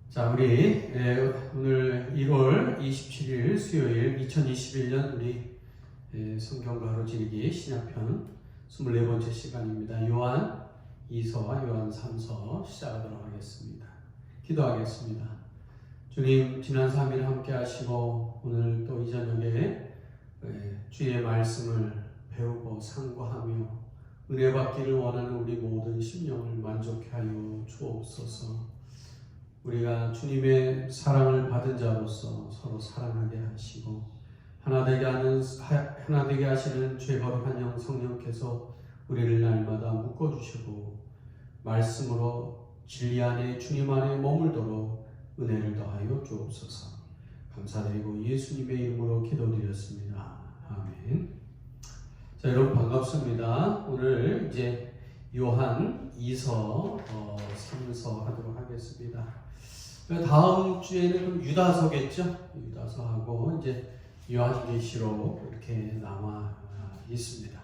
자, 우리 오늘 1월 27일 수요일 2021년 우리 성경 가로지르기 신약편 24번째 시간입니다. 요한 2서와 요한 3서 시작하도록 하겠습니다. 기도하겠습니다. 주님, 지난 3일 함께 하시고 오늘 또 이 저녁에 주의 말씀을 배우고 상고하며 은혜 받기를 원하는 우리 모든 심령을 만족케 하여 주옵소서. 우리가 주님의 사랑을 받은 자로서 서로 사랑하게 하시고 하나 되게 하시는 죄 거룩한 영 성령께서 우리를 날마다 묶어주시고 말씀으로 진리 안에 주님 안에 머물도록 은혜를 더하여 주옵소서. 감사드리고 예수님의 이름으로 기도드렸습니다. 아멘. 자, 여러분 반갑습니다. 오늘 이제 요한 2서, 3서 하도록 하겠습니다. 다음 주에는 그럼 유다서겠죠? 유다서하고 이제 요한계시록 이렇게 남아 있습니다.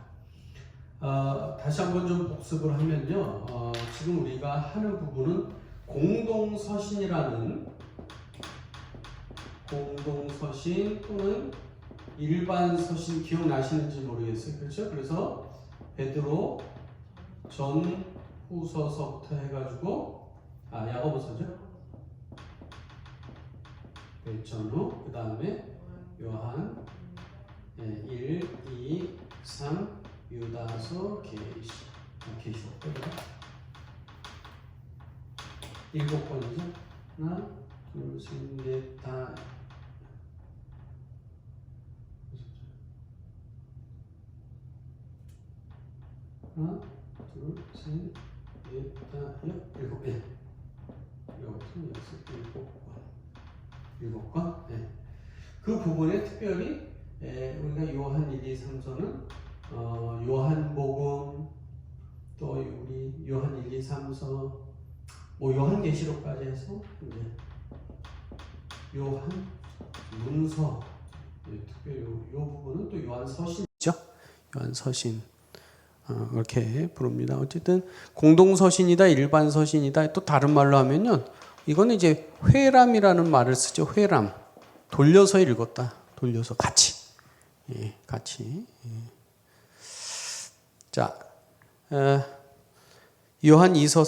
다시 한번 좀 복습을 하면요. 지금 우리가 하는 부분은 공동서신이라는 공동서신 또는 일반서신 기억나시는지 모르겠어요. 그렇죠? 그래서 베드로 전 후서서부터 해가지고 야고보서죠. 전후 그 다음에 요한 1, 2, 3 유다서 계시록 7권이죠. 하나 둘 셋 넷 다 하나 둘 셋 넷 다 일곱 개 여튼 여섯 일곱 권. 네. 그 부분에 특별히 우리가 요한 1, 2, 3서는 요한복음 또 우리 요한 1, 2, 3서 뭐 요한계시록까지 해서 이제 요한문서 특별히 요 부분은 또 요한서신이죠. 요한서신 이렇게 부릅니다. 어쨌든 공동서신이다 일반서신이다 또 다른 말로 하면요. 이거는 이제 회람이라는 말을 쓰죠. 회람. 돌려서 읽었다. 돌려서 같이. 예, 같이. 예. 자, 요한 2서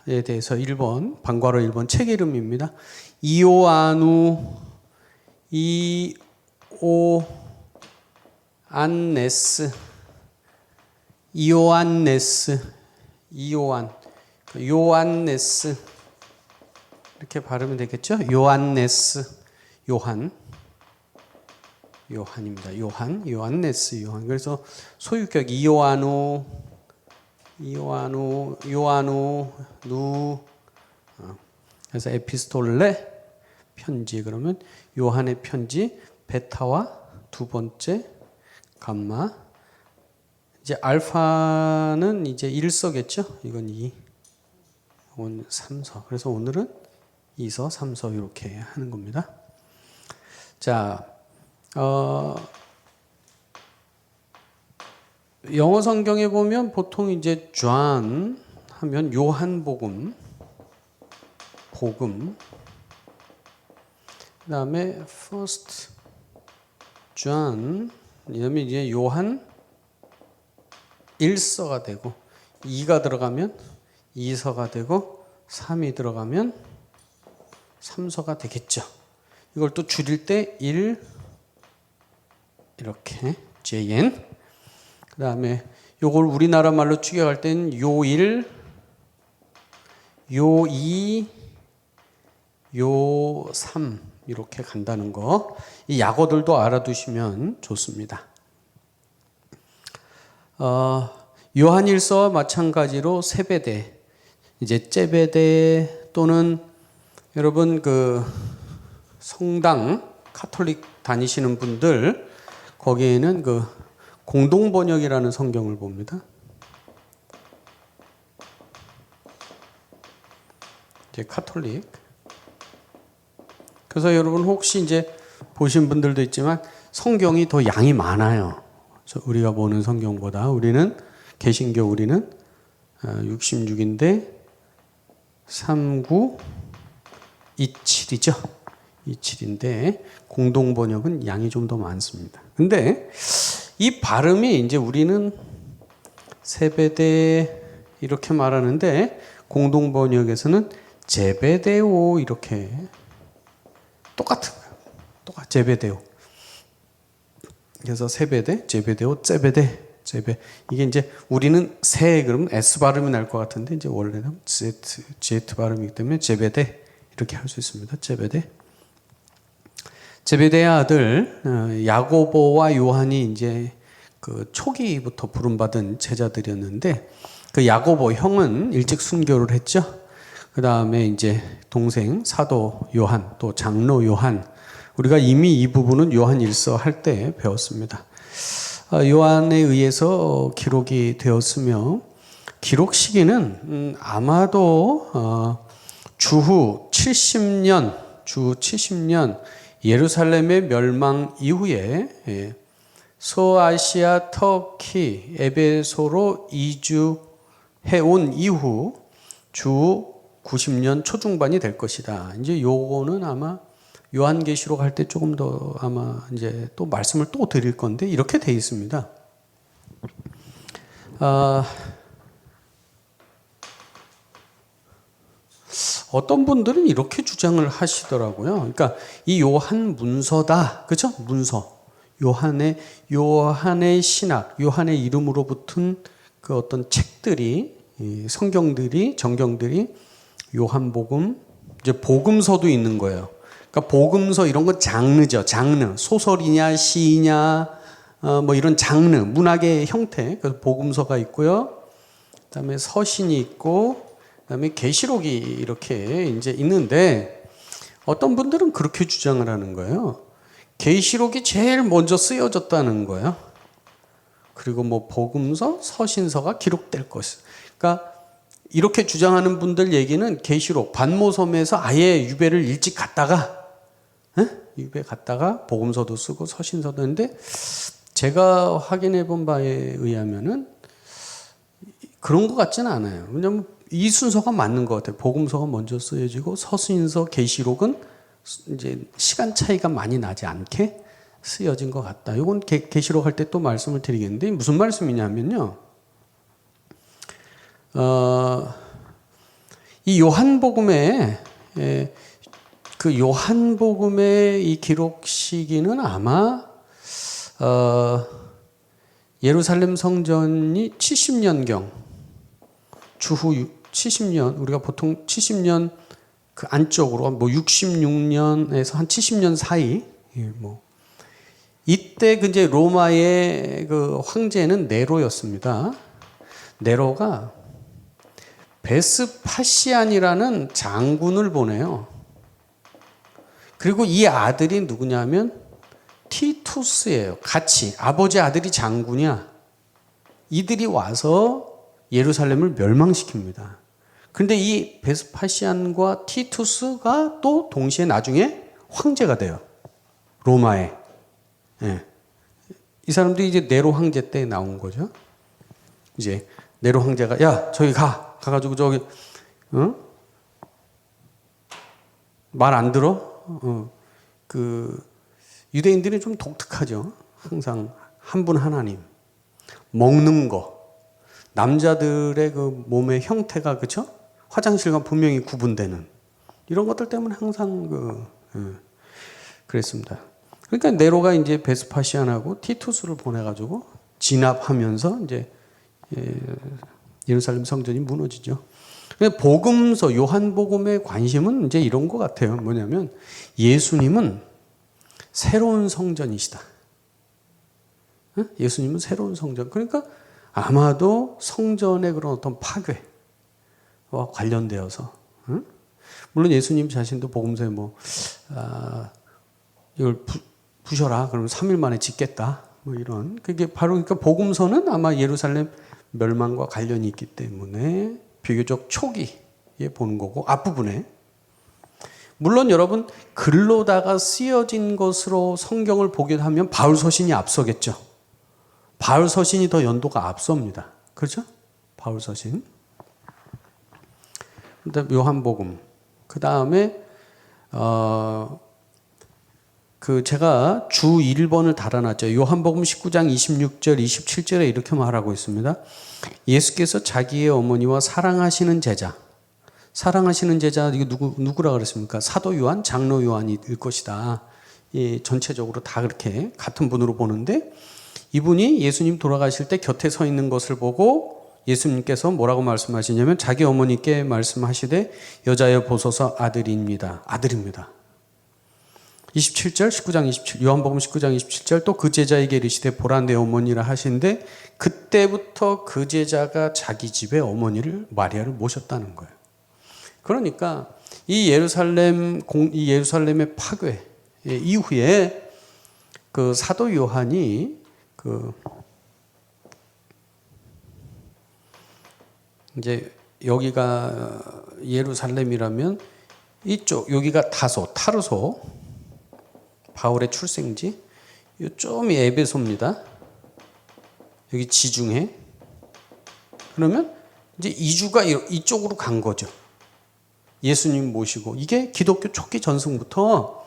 3서에 대해서 1번, 방과로 1번 책 이름입니다. 요한네스 이렇게 발음이 되겠죠? 요한네스 요한입니다. 요한네스 그래서 소유격 이요한누 그래서 에피스톨레 편지 그러면 요한의 편지 베타와 두 번째 감마 이제 알파는 이제 1서겠죠? 이건 2 오늘 3서. 그래서 오늘은 2서, 3서 이렇게 하는 겁니다. 자, 영어 성경에 보면 보통 이제 John 하면 요한복음, 복음. 그다음에 First John 이러면 이제 요한 1서가 되고 2가 들어가면 2서가 되고 3이 들어가면 3서가 되겠죠. 이걸 또 줄일 때 1 이렇게 JN 그 다음에 요걸 우리나라 말로 추격할 때는 요1 요2 요3 이렇게 간다는 거 이 약어들도 알아두시면 좋습니다. 요한 1서와 마찬가지로 세베대 이제 제베대 또는 여러분 그 성당 카톨릭 다니시는 분들 거기에는 그 공동 번역이라는 성경을 봅니다. 이제 카톨릭. 그래서 여러분 혹시 이제 보신 분들도 있지만 성경이 더 양이 많아요. 우리가 보는 성경보다 우리는 개신교 우리는 66인데 39 27이죠. 27인데 공동 번역은 양이 좀 더 많습니다. 근데 이 발음이 이제 우리는 세베대 이렇게 말하는데 공동 번역에서는 제베데오 이렇게 똑같은 거예요. 제베데오. 그래서 세베대, 제베데오, 제베. 이게 이제 우리는 세 그러면 S 발음이 날 것 같은데 이제 원래는 Z 발음이기 때문에 제베데 이렇게 할 수 있습니다. 제베데의 아들 야고보와 요한이 이제 그 초기부터 부름받은 제자들이었는데 그 야고보 형은 일찍 순교를 했죠. 그 다음에 이제 동생 사도 요한 또 장로 요한 우리가 이미 이 부분은 요한 일서 할 때 배웠습니다. 요한에 의해서 기록이 되었으며 기록 시기는 아마도 주후 70년 예루살렘의 멸망 이후에 서아시아, 터키, 에베소로 이주해 온 이후 주 90년 초중반이 될 것이다. 이제 요거는 아마 요한계시록 할 때 조금 더 아마 이제 또 말씀을 또 드릴 건데 이렇게 돼 있습니다. 어떤 분들은 이렇게 주장을 하시더라고요. 그러니까 이 요한 문서다, 그죠? 문서. 요한의 신학, 요한의 이름으로 붙은 그 어떤 책들이, 성경들이, 정경들이 요한복음, 이제 복음서도 있는 거예요. 그러니까 복음서 이런 건 장르죠. 장르. 소설이냐, 시냐, 뭐 이런 장르, 문학의 형태. 그래서 복음서가 있고요. 그다음에 서신이 있고, 그다음에 계시록이 이렇게 이제 있는데 어떤 분들은 그렇게 주장을 하는 거예요. 계시록이 제일 먼저 쓰여졌다는 거예요. 그리고 뭐 복음서, 서신서가 기록될 것이. 그러니까 이렇게 주장하는 분들 얘기는 계시록 반모섬에서 아예 유배를 일찍 갔다가 유배 갔다가 복음서도 쓰고 서신서도 했는데 제가 확인해 본 바에 의하면은 그런 것 같지는 않아요. 왜냐하면 이 순서가 맞는 것 같아요. 복음서가 먼저 쓰여지고 서신서, 계시록은 이제 시간 차이가 많이 나지 않게 쓰여진 것 같다. 이건 계시록 할 때 또 말씀을 드리겠는데 무슨 말씀이냐면요. 이 요한복음의 그 요한복음의 이 기록 시기는 아마 예루살렘 성전이 70년경 주후 70년 우리가 보통 70년 그 안쪽으로 뭐 66년에서 한 70년 사이 뭐 이때 그 이제 로마의 그 황제는 네로였습니다. 네로가 베스파시안이라는 장군을 보내요. 그리고 이 아들이 누구냐면 티투스예요. 같이 아버지 아들이 장군이야. 이들이 와서 예루살렘을 멸망시킵니다. 근데 이 베스파시안과 티투스가 또 동시에 나중에 황제가 돼요. 로마에. 예. 이 사람들이 이제 네로 황제 때 나온 거죠. 이제 네로 황제가 야 저기 가가지고 저기 말 안 들어? 그 유대인들이 좀 독특하죠. 항상 한 분 하나님 먹는 거 남자들의 그 몸의 형태가 그렇죠? 화장실과 분명히 구분되는 이런 것들 때문에 항상 그랬습니다. 그러니까 네로가 이제 베스파시안하고 티투스를 보내가지고 진압하면서 이제 예루살렘 성전이 무너지죠. 복음서 요한복음의 관심은 이제 이런 것 같아요. 뭐냐면 예수님은 새로운 성전이시다. 예수님은 새로운 성전. 그러니까 아마도 성전의 그런 어떤 파괴와 관련되어서 물론 예수님 자신도 복음서에 이걸 부셔라 그러면 3일 만에 짓겠다 뭐 이런 그게 바로 그러니까 복음서는 아마 예루살렘 멸망과 관련이 있기 때문에 비교적 초기에 보는 거고 앞부분에 물론 여러분 글로다가 쓰여진 것으로 성경을 보게 하면 바울 서신이 앞서겠죠. 바울 서신이 더 연도가 앞섭니다. 그렇죠? 바울 서신. 그다음 요한복음. 그다음에 제가 주 1번을 달아놨죠. 요한복음 19장 26절, 27절에 이렇게 말하고 있습니다. 예수께서 자기의 어머니와 사랑하시는 제자, 이거 누구라 그랬습니까? 사도 요한, 장로 요한일 것이다. 전체적으로 다 그렇게 같은 분으로 보는데, 이분이 예수님 돌아가실 때 곁에 서 있는 것을 보고 예수님께서 뭐라고 말씀하시냐면 자기 어머니께 말씀하시되 여자여 보소서 아들입니다. 27절, 19장 27, 요한복음 19장 27절 또 그 제자에게 이르시되 보라 내 어머니라 하신데 그때부터 그 제자가 자기 집에 어머니를 마리아를 모셨다는 거예요. 그러니까 이 예루살렘의 파괴 이후에 그 사도 요한이 이제 여기가 예루살렘이라면 이쪽 여기가 타르소 바울의 출생지, 요점이 에베소입니다. 여기 지중해. 그러면 이제 이주가 이쪽으로 간 거죠. 예수님 모시고. 이게 기독교 초기 전승부터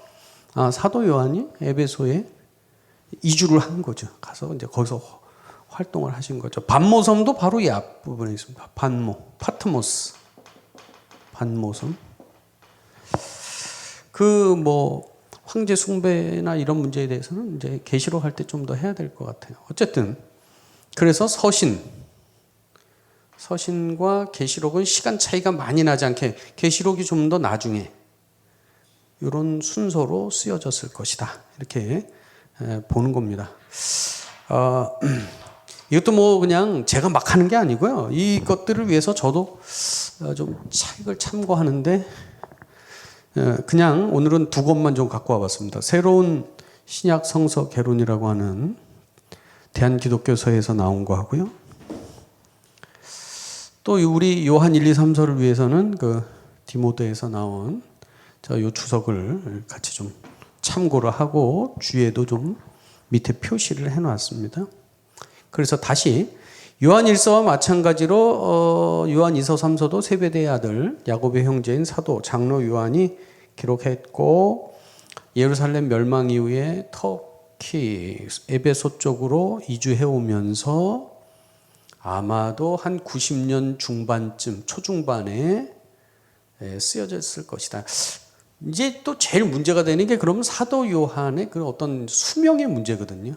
사도 요한이 에베소에 이주를 한 거죠. 가서 이제 거기서 활동을 하신 거죠. 반모섬도 바로 이 앞부분에 있습니다. 파트모스. 반모섬. 황제 숭배나 이런 문제에 대해서는 이제 계시록 할 때 좀 더 해야 될 것 같아요. 어쨌든 그래서 서신과 계시록은 시간 차이가 많이 나지 않게 계시록이 좀 더 나중에 이런 순서로 쓰여졌을 것이다. 이렇게 보는 겁니다. 이것도 그냥 제가 막 하는 게 아니고요. 이것들을 위해서 저도 좀 책을 참고하는데 그냥 오늘은 두 권만 좀 갖고 와봤습니다. 새로운 신약 성서 개론이라고 하는 대한기독교서에서 나온 거 하고요. 또 우리 요한 1, 2, 3서를 위해서는 디모데에서 나온 요 주석을 같이 좀 참고를 하고 주에도 좀 밑에 표시를 해놨습니다. 그래서 다시 요한 1서와 마찬가지로 요한 2서 3서도 세베대의 아들 야곱의 형제인 사도 장로 요한이 기록했고 예루살렘 멸망 이후에 터키 에베소 쪽으로 이주해 오면서 아마도 한 90년 중반쯤 초중반에 쓰여졌을 것이다. 이제 또 제일 문제가 되는 게 그러면 사도 요한의 그 어떤 수명의 문제거든요.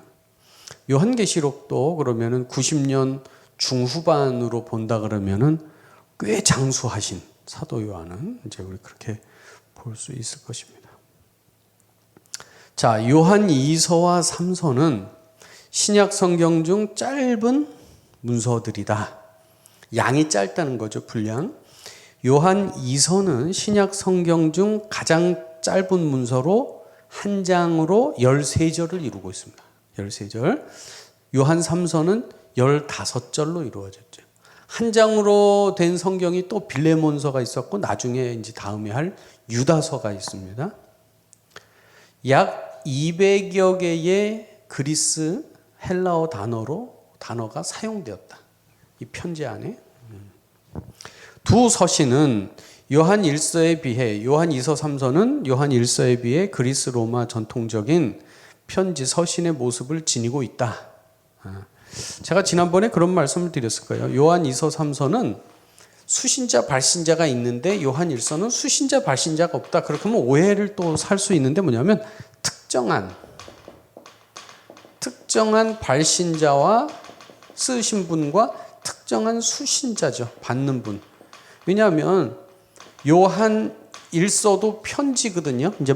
요한계시록도 그러면은 90년 중후반으로 본다 그러면은 꽤 장수하신 사도 요한은 이제 우리 그렇게 볼 수 있을 것입니다. 자, 요한 2서와 3서는 신약 성경 중 짧은 문서들이다. 양이 짧다는 거죠, 분량. 요한 2서는 신약 성경 중 가장 짧은 문서로 한 장으로 13절을 이루고 있습니다. 13절. 요한 3서는 15절로 이루어졌죠. 한 장으로 된 성경이 또 빌레몬서가 있었고 나중에 이제 다음에 할 유다서가 있습니다. 약 200여 개의 그리스 헬라어 단어가 사용되었다. 이 편지 안에. 두 서신은 요한 1서에 비해 요한 2서 3서는 요한 1서에 비해 그리스 로마 전통적인 편지 서신의 모습을 지니고 있다. 제가 지난번에 그런 말씀을 드렸을 거예요. 요한 2서 3서는 수신자 발신자가 있는데 요한 1서는 수신자 발신자가 없다. 그렇게 하면 오해를 또 살 수 있는데 뭐냐면 특정한 발신자와 쓰신 분과 특정한 수신자죠. 받는 분. 왜냐하면 요한 1서도 편지거든요. 이제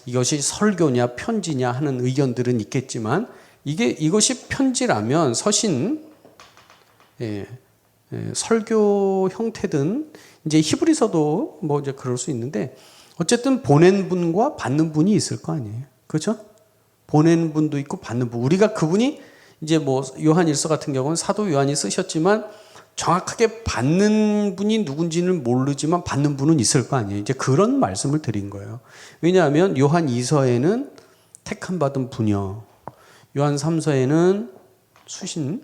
이것이 설교냐 편지냐 하는 의견들은 있겠지만 이것이 편지라면 서신 설교 형태든 이제 히브리서도 이제 그럴 수 있는데 어쨌든 보낸 분과 받는 분이 있을 거 아니에요. 그렇죠? 보낸 분도 있고 받는 분. 우리가 그분이 이제 요한 1서 같은 경우는 사도 요한이 쓰셨지만 정확하게 받는 분이 누군지는 모르지만 받는 분은 있을 거 아니에요. 이제 그런 말씀을 드린 거예요. 왜냐하면 요한 2서에는 택함 받은 분이요. 요한 3서에는 수신,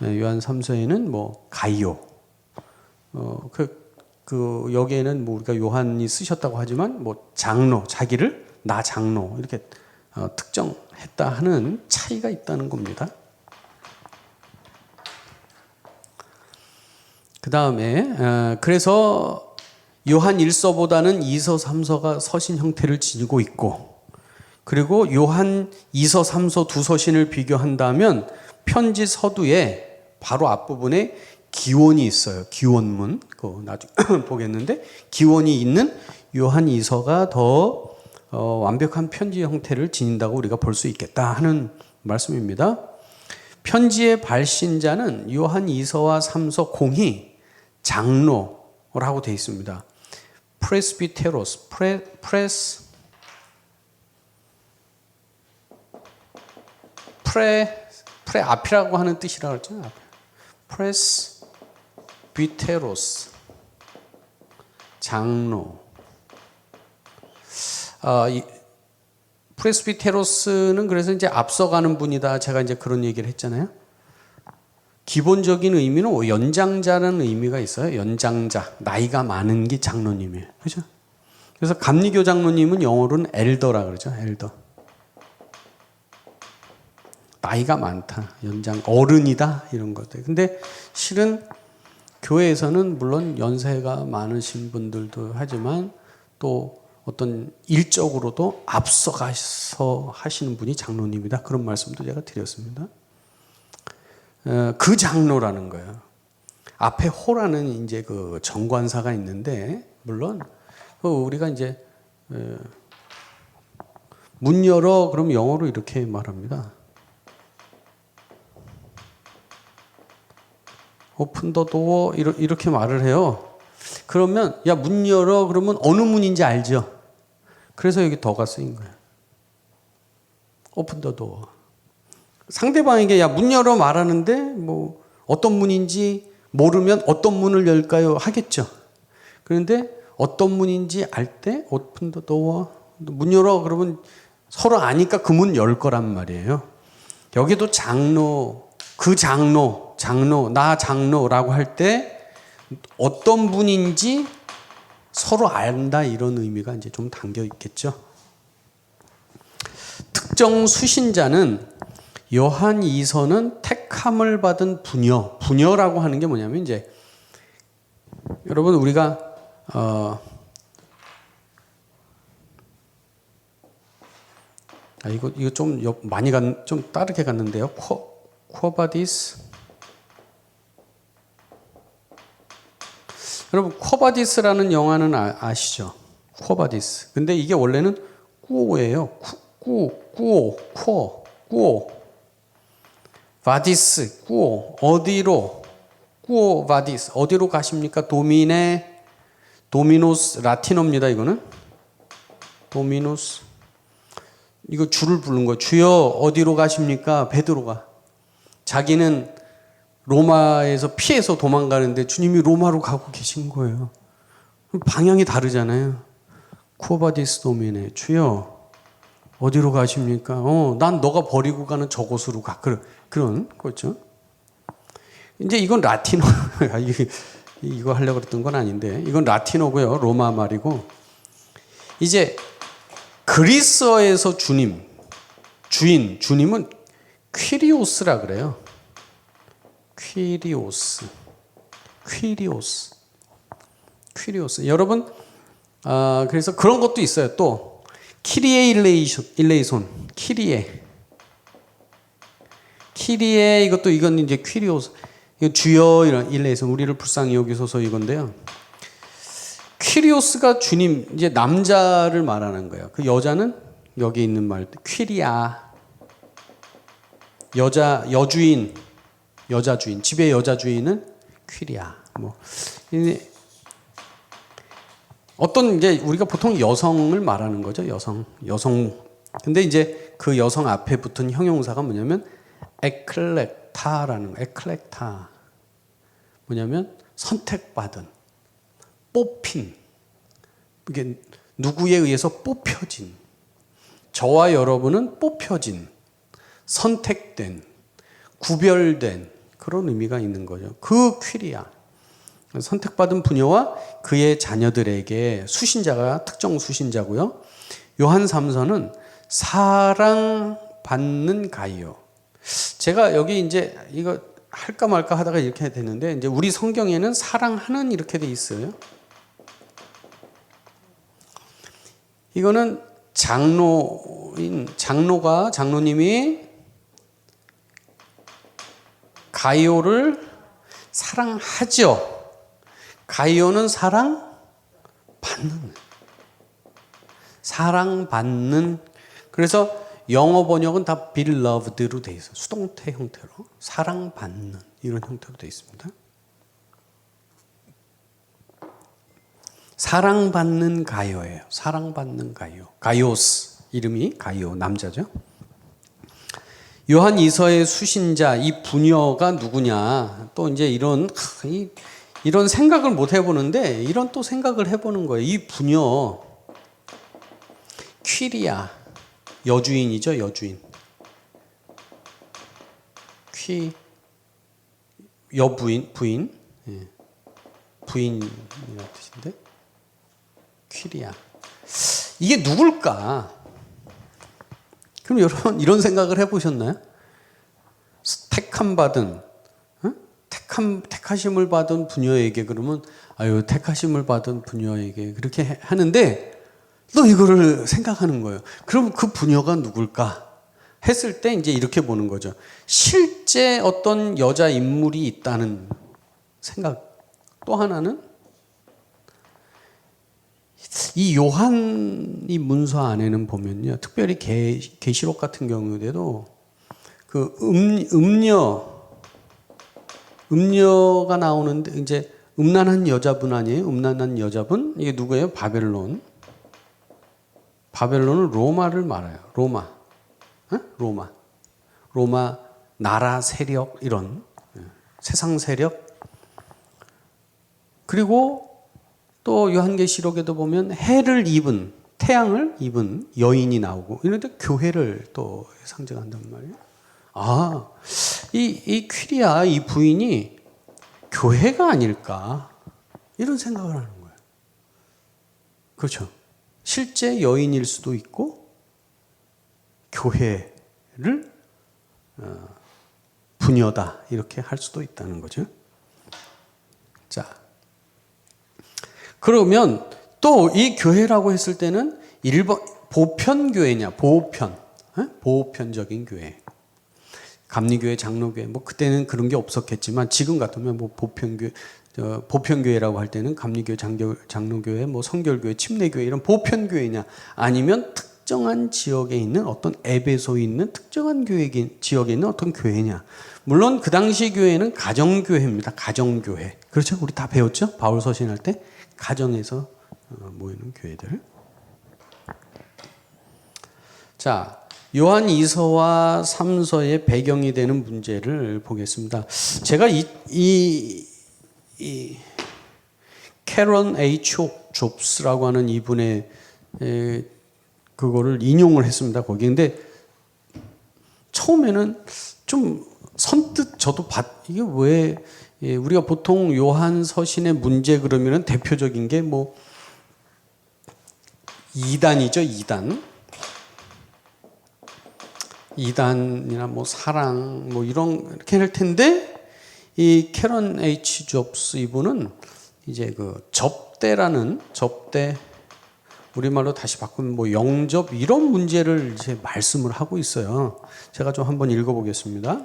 요한 3서에는 가이오. 그 여기에는 뭐 우리가 요한이 쓰셨다고 하지만 뭐 장로, 자기를 나 장로 이렇게 특정했다 하는 차이가 있다는 겁니다. 그 다음에 그래서 요한 1서보다는 2서, 3서가 서신 형태를 지니고 있고, 그리고 요한 2서, 3서 두 서신을 비교한다면 편지 서두에 바로 앞부분에 기원이 있어요. 기원문. 그거 나중에 보겠는데, 기원이 있는 요한 2서가 더 완벽한 편지 형태를 지닌다고 우리가 볼 수 있겠다 하는 말씀입니다. 편지의 발신자는 요한 2서와 3서 공히 장로라고 되어 있습니다. 프레스비테로스, 프레 앞이라고 하는 뜻이라고 했죠. 프레스비테로스, 장로. 프레스비테로스는 그래서 이제 앞서가는 분이다. 제가 이제 그런 얘기를 했잖아요. 기본적인 의미는 연장자라는 의미가 있어요. 연장자, 나이가 많은 게 장로님이에요. 그죠? 그래서 감리교 장로님은 영어로는 엘더라 그러죠. 엘더. 나이가 많다, 연장, 어른이다 이런 것들. 근데 실은 교회에서는 물론 연세가 많으신 분들도 하지만 또 어떤 일적으로도 앞서가서 하시는 분이 장로님이다. 그런 말씀도 제가 드렸습니다. 그 장로라는 거예요. 앞에 호라는 이제 그 정관사가 있는데, 물론 우리가 이제 문 열어 그럼 영어로 이렇게 말합니다. 오픈 더 도어 이렇게 말을 해요. 그러면 야 문 열어 그러면 어느 문인지 알죠. 그래서 여기 더가 쓰인 거예요. 오픈 더 도어. 상대방에게 야 문 열어 말하는데 뭐 어떤 문인지 모르면 어떤 문을 열까요 하겠죠. 그런데 어떤 문인지 알 때 오픈 더 도어, 문 열어 그러면 서로 아니까 그 문 열 거란 말이에요. 여기도 장로, 그 장로, 나 장로라고 할 때 어떤 분인지 서로 안다 이런 의미가 이제 좀 담겨 있겠죠. 특정 수신자는 요한 2서는 택함을 받은 부녀라고 하는 게 뭐냐면 이제 여러분 우리가 이거 좀 많이 좀 다르게 갔는데요. 쿼바디스. 여러분 쿼바디스라는 영화는 아시죠? 쿼바디스. 근데 이게 원래는 꾸오예요. 꾸오. 바디스, 꾸오. 어디로? 꾸오 바디스. 어디로 가십니까? 도미노스 라틴어입니다. 이거는. 도미노스. 이거 주를 부른 거예요. 주여 어디로 가십니까? 베드로가. 자기는 로마에서 피해서 도망가는데 주님이 로마로 가고 계신 거예요. 방향이 다르잖아요. 쿠오바디스 도미네. 주여 어디로 가십니까? 난 너가 버리고 가는 저곳으로 가. 그런 거죠. 이제 이건 라틴어. 이거 하려고 그랬던 건 아닌데 이건 라틴어고요. 로마 말이고. 이제 그리스어에서 주님은 퀴리오스라 그래요. 퀴리오스. 여러분, 그래서 그런 것도 있어요. 또 키리에 일레이손. 키리에 이건 이제 퀴리오스. 이거 주여 이런 일레이손. 우리를 불쌍히 여기소서 이건데요. 퀴리오스가 주님, 이제 남자를 말하는 거예요. 그 여자는 여기 있는 말, 퀴리아. 여주인, 집의 여자 주인은 퀴리아. 어떤 이제 우리가 보통 여성을 말하는 거죠. 여성. 근데 이제 그 여성 앞에 붙은 형용사가 뭐냐면 에클렉타라는 거. 에클렉타. 뭐냐면 선택받은, 뽑힌. 이게 누구에 의해서 뽑혀진. 저와 여러분은 뽑혀진, 선택된, 구별된 그런 의미가 있는 거죠. 그 퀴리아. 선택받은 부녀와 그의 자녀들에게 수신자가 특정 수신자고요. 요한 3서는 사랑받는 가이오. 제가 여기 이제 이거 할까 말까 하다가 이렇게 됐는데 이제 우리 성경에는 사랑하는 이렇게 돼 있어요. 이거는 장로님이 가이오를 사랑하죠. 가이오는 사랑받는. 그래서 영어 번역은 다 beloved로 돼 있어요. 수동태 형태로 사랑받는 이런 형태로 돼 있습니다. 사랑받는 가이오예요. 사랑받는 가이오. 가이오스 이름이 가이오 남자죠. 요한 2서의 수신자 이 부녀가 누구냐? 또 이제 이런 생각을 못 해보는데 이런 또 생각을 해보는 거예요. 이 부녀 퀴리아 여주인이죠. 여주인. 부인 부인이라는 뜻인데 퀴리아 이게 누굴까? 그럼 여러분 이런 생각을 해보셨나요? 택하심을 받은 부녀에게 그러면 택하심을 받은 부녀에게 그렇게 하는데 또 이거를 생각하는 거예요. 그럼 그 부녀가 누굴까? 했을 때 이제 이렇게 보는 거죠. 실제 어떤 여자 인물이 있다는 생각. 또 하나는 이 요한 이 문서 안에는 보면요. 특별히 계시록 같은 경우에도 그 음녀가 나오는데 이제 음란한 여자분 아니에요? 음란한 여자분? 이게 누구예요? 바벨론은 로마를 말해요. 로마 나라 세력 이런 세상 세력. 그리고 또 요한계시록에도 보면 태양을 입은 여인이 나오고 이런데 교회를 또 상징한단 말이에요. 이 퀴리아 이 부인이 교회가 아닐까 이런 생각을 하는 거예요. 그렇죠. 실제 여인일 수도 있고 교회를 부녀다 이렇게 할 수도 있다는 거죠. 자, 그러면 또 이 교회라고 했을 때는 보편교회냐 보편적인 교회. 감리교회, 장로교회, 그때는 그런 게 없었겠지만 지금 같으면 보편교회라고 할 때는 감리교회, 장로교회, 성결교회, 침례교회 이런 보편교회냐 아니면 특정한 지역에 있는 어떤 에베소에 있는 특정한 지역에 있는 어떤 교회냐. 물론 그 당시 교회는 가정교회입니다. 가정교회. 그렇죠? 우리 다 배웠죠? 바울 서신할 때 가정에서 모이는 교회들. 자, 요한 2서와 3서의 배경이 되는 문제를 보겠습니다. 제가 이 캐런 H. 좁스라고 하는 이분의 그거를 인용을 했습니다. 거기. 근데 처음에는 좀 선뜻 저도 이게 왜 우리가 보통 요한 서신의 문제 그러면은 대표적인 게 이단이죠. 이단이나 사랑 이렇게 할 텐데 이 캐런 H. 좁스 이분은 이제 그 접대 우리말로 다시 바꾸면 영접 이런 문제를 이제 말씀을 하고 있어요. 제가 좀 한번 읽어보겠습니다.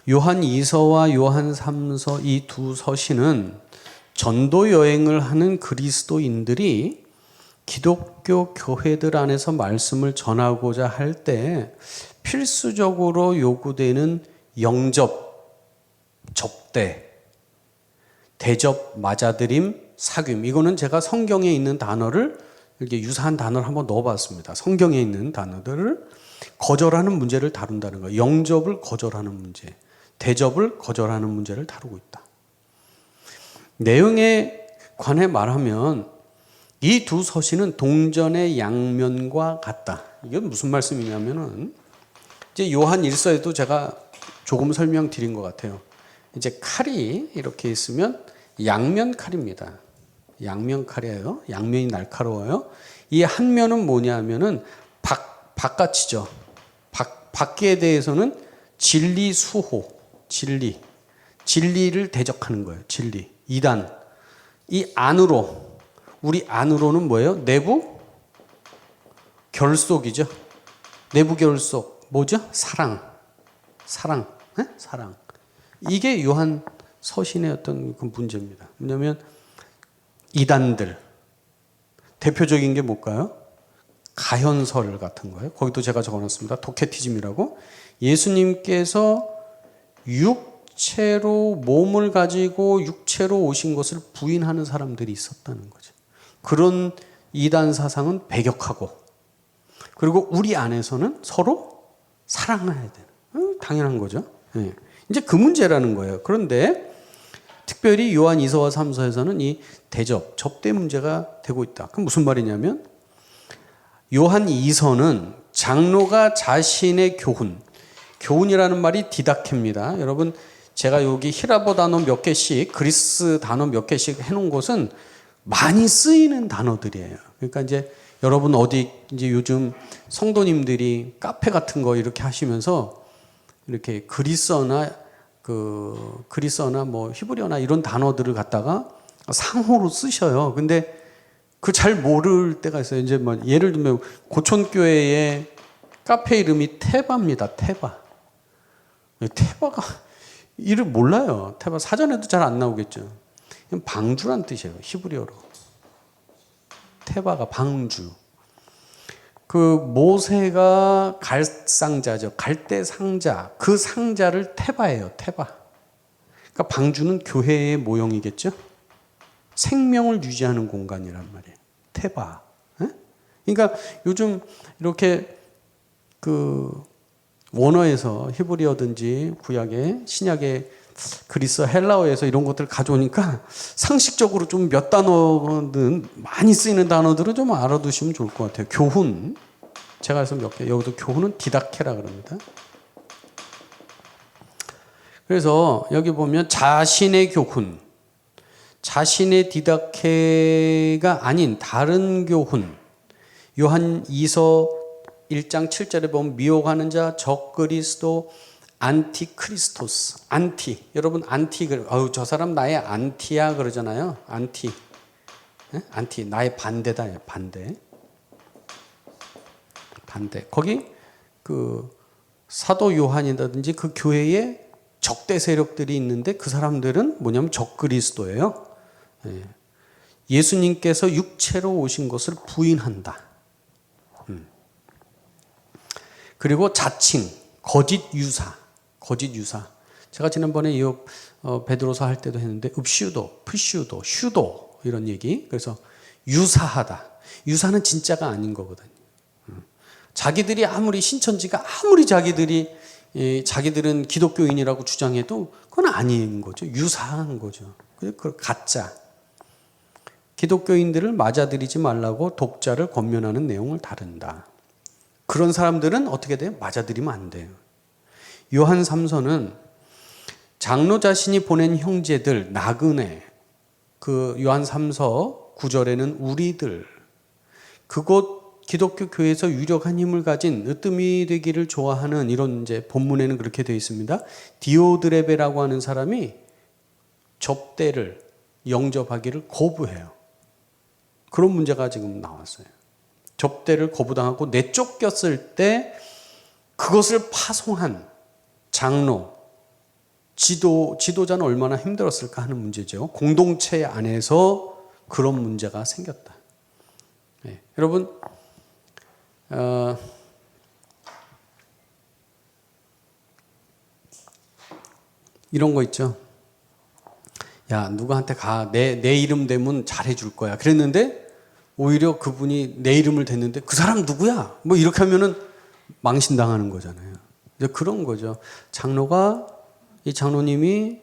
요한 2서와 요한 3서 이 두 서신은 전도 여행을 하는 그리스도인들이 기독교 교회들 안에서 말씀을 전하고자 할 때 필수적으로 요구되는 영접, 접대, 대접, 맞아들임, 사귐. 이거는 제가 성경에 있는 단어를 이렇게 유사한 단어를 한번 넣어봤습니다. 성경에 있는 단어들을 거절하는 문제를 다룬다는 거예요. 영접을 거절하는 문제, 대접을 거절하는 문제를 다루고 있다. 내용에 관해 말하면 이 두 서신은 동전의 양면과 같다. 이게 무슨 말씀이냐면은 이제 요한 1서에도 제가 조금 설명드린 것 같아요. 이제 칼이 이렇게 있으면 양면 칼입니다. 양면 칼이에요. 양면이 날카로워요. 이 한 면은 뭐냐 하면은 바깥이죠. 밖에 대해서는 진리 수호, 진리를 대적하는 거예요. 진리. 이단. 이 안으로, 우리 안으로는 뭐예요? 내부 결속이죠. 내부 결속. 뭐죠? 사랑. 네? 사랑. 이게 요한 서신의 어떤 그 문제입니다. 뭐냐면 이단들. 대표적인 게 뭘까요? 가현설 같은 거예요. 거기도 제가 적어놨습니다. 도케티즘이라고. 예수님께서 육체로 몸을 가지고 육체로 오신 것을 부인하는 사람들이 있었다는 거죠. 그런 이단 사상은 배격하고, 그리고 우리 안에서는 서로 사랑해야 되는, 당연한 거죠. 네. 이제 그 문제라는 거예요. 그런데 특별히 요한 2서와 3서에서는 이 접대 문제가 되고 있다. 그럼 무슨 말이냐면 요한 2서는 장로가 자신의 교훈이라는 말이 디다케입니다. 여러분, 제가 여기 히라보 단어 몇 개씩, 그리스 단어 몇 개씩 해놓은 것은 많이 쓰이는 단어들이에요. 그러니까 이제 여러분 어디 이제 요즘 성도님들이 카페 같은 거 이렇게 하시면서 이렇게 그리스어나 뭐 히브리어나 이런 단어들을 갖다가 상호로 쓰셔요. 근데 그 잘 모를 때가 있어요. 이제 뭐 예를 들면 고촌교회의 카페 이름이 테바입니다. 테바가 이름 몰라요. 테바 사전에도 잘 안 나오겠죠. 방주란 뜻이에요. 히브리어로. 테바가 방주. 그 모세가 갈상자죠. 갈대 상자. 그 상자를 테바예요. 테바. 그러니까 방주는 교회의 모형이겠죠. 생명을 유지하는 공간이란 말이에요. 테바. 그러니까 요즘 이렇게 그 원어에서 히브리어든지 구약의 신약의 그리스 헬라어에서 이런 것들을 가져오니까 상식적으로 좀 몇 단어는 많이 쓰이는 단어들은 좀 알아두시면 좋을 것 같아요. 교훈. 제가 해서 몇 개. 여기도 교훈은 디다케라 그럽니다. 그래서 여기 보면 자신의 교훈, 자신의 디다케가 아닌 다른 교훈. 요한 2서 1장 7절에 보면 미혹하는 자, 적그리스도, 안티크리스토스. 안티. 여러분 안티 저 사람 나의 안티야 그러잖아요. 안티. 안티 나의 반대다. 반대. 거기 그 사도 요한이라든지 그 교회에 적대 세력들이 있는데 그 사람들은 뭐냐면 적그리스도예요. 예수님께서 육체로 오신 것을 부인한다. 그리고 자칭, 거짓 유사. 제가 지난번에 이 베드로서 할 때도 했는데 읍슈도, 프슈도, 슈도 이런 얘기. 그래서 유사하다. 유사는 진짜가 아닌 거거든요. 자기들이 아무리 신천지가 아무리 자기들은 기독교인이라고 주장해도 그건 아닌 거죠. 유사한 거죠. 그 가짜. 기독교인들을 맞아들이지 말라고 독자를 권면하는 내용을 다룬다. 그런 사람들은 어떻게 돼요? 맞아들이면 안 돼요. 요한 3서는 장로 자신이 보낸 형제들, 나그네, 그 요한 3서 9절에는 우리들, 그곳 기독교 교회에서 유력한 힘을 가진 으뜸이 되기를 좋아하는 이런 이제 본문에는 그렇게 되어 있습니다. 디오드레베라고 하는 사람이 접대를 영접하기를 거부해요. 그런 문제가 지금 나왔어요. 접대를 거부당하고 내쫓겼을 때 그것을 파송한 장로, 지도자는 얼마나 힘들었을까 하는 문제죠. 공동체 안에서 그런 문제가 생겼다. 네. 여러분, 이런 거 있죠. 야, 누구한테 가. 내 이름 대면 잘해줄 거야. 그랬는데 오히려 그분이 내 이름을 댔는데 그 사람 누구야? 뭐 이렇게 하면은 망신당하는 거잖아요. 이제 그런 거죠. 이 장로님이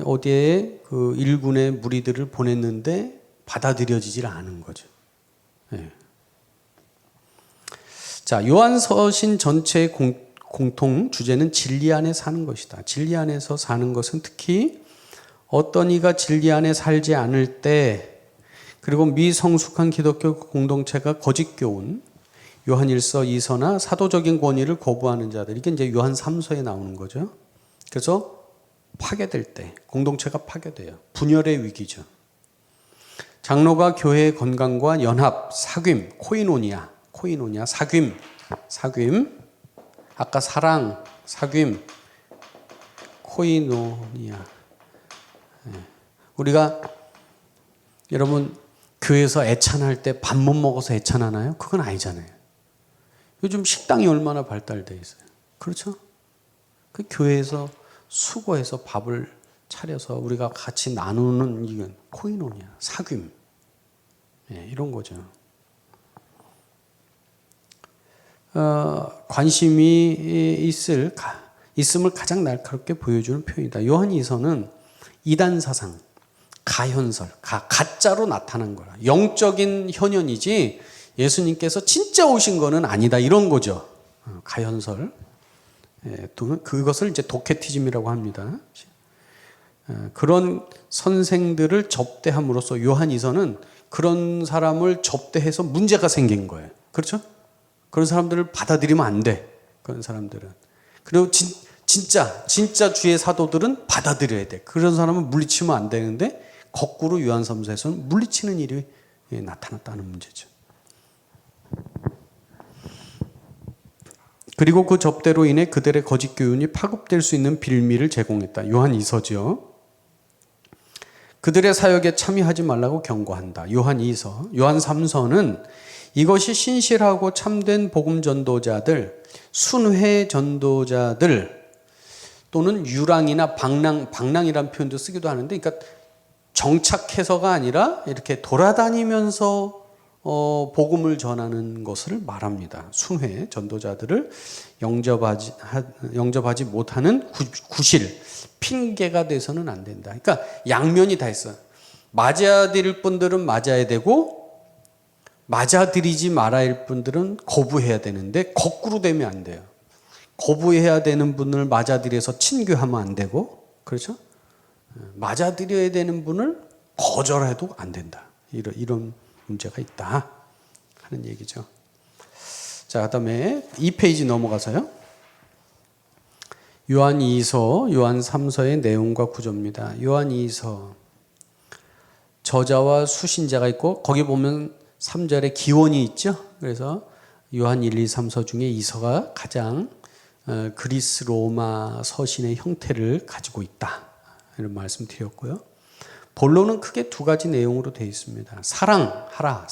어디에 그 일군의 무리들을 보냈는데 받아들여지질 않은 거죠. 네. 자, 요한서신 전체의 공통 주제는 진리 안에 사는 것이다. 진리 안에서 사는 것은 특히 어떤 이가 진리 안에 살지 않을 때, 그리고 미성숙한 기독교 공동체가 거짓 교훈, 요한 1서, 2서나 사도적인 권위를 거부하는 자들, 이게 이제 요한 3서에 나오는 거죠. 그래서 파괴될 때, 공동체가 파괴돼요. 분열의 위기죠. 장로가 교회의 건강과 연합, 사귐, 코이노니아, 사귐, 아까 사랑, 사귐, 코이노니아. 우리가 여러분 교회에서 애찬할 때 밥 못 먹어서 애찬하나요? 그건 아니잖아요. 요즘 식당이 얼마나 발달되어 있어요. 그렇죠? 그 교회에서 수고해서 밥을 차려서 우리가 같이 나누는 이건 코이노니아, 사귐. 이런 거죠. 관심이 있음을 가장 날카롭게 보여주는 표현이다. 요한 2서는 이단 사상, 가현설, 가짜로 나타난 거라. 영적인 현현이지 예수님께서 진짜 오신 거는 아니다. 이런 거죠. 가현설. 그것을 이제 도케티즘이라고 합니다. 그런 선생들을 접대함으로써 요한 2서는 그런 사람을 접대해서 문제가 생긴 거예요. 그렇죠? 그런 사람들을 받아들이면 안 돼. 그런 사람들은. 그리고 진짜 주의 사도들은 받아들여야 돼. 그런 사람은 물리치면 안 되는데 거꾸로 요한 3서에서는 물리치는 일이 나타났다는 문제죠. 그리고 그 접대로 인해 그들의 거짓 교훈이 파급될 수 있는 빌미를 제공했다. 요한 2서죠. 그들의 사역에 참여하지 말라고 경고한다. 요한 2서. 요한 3서는 이것이 신실하고 참된 복음 전도자들, 순회 전도자들 또는 유랑이나 방랑이라는 표현도 쓰기도 하는데, 그러니까 정착해서가 아니라 이렇게 돌아다니면서 복음을 전하는 것을 말합니다. 순회 전도자들을 영접하지 못하는 구실, 핑계가 돼서는 안 된다. 그러니까 양면이 다 있어요. 맞아들일 분들은 맞아야 되고 맞아들이지 말아야 할 분들은 거부해야 되는데 거꾸로 되면 안 돼요. 거부해야 되는 분을 맞아들여서 친교하면 안 되고, 그렇죠? 맞아들여야 되는 분을 거절해도 안 된다. 이런 문제가 있다 하는 얘기죠. 자, 그다음에 2페이지 넘어가서요. 요한 2서, 요한 3서의 내용과 구조입니다. 요한 2서 저자와 수신자가 있고 거기 보면 3절에 기원이 있죠. 그래서 요한 1, 2, 3서 중에 2서가 가장 그리스 로마 서신의 형태를 가지고 있다. 이런 말씀 드렸고요. 본론은 크게 두 가지 내용으로 되어 있습니다. 사랑하라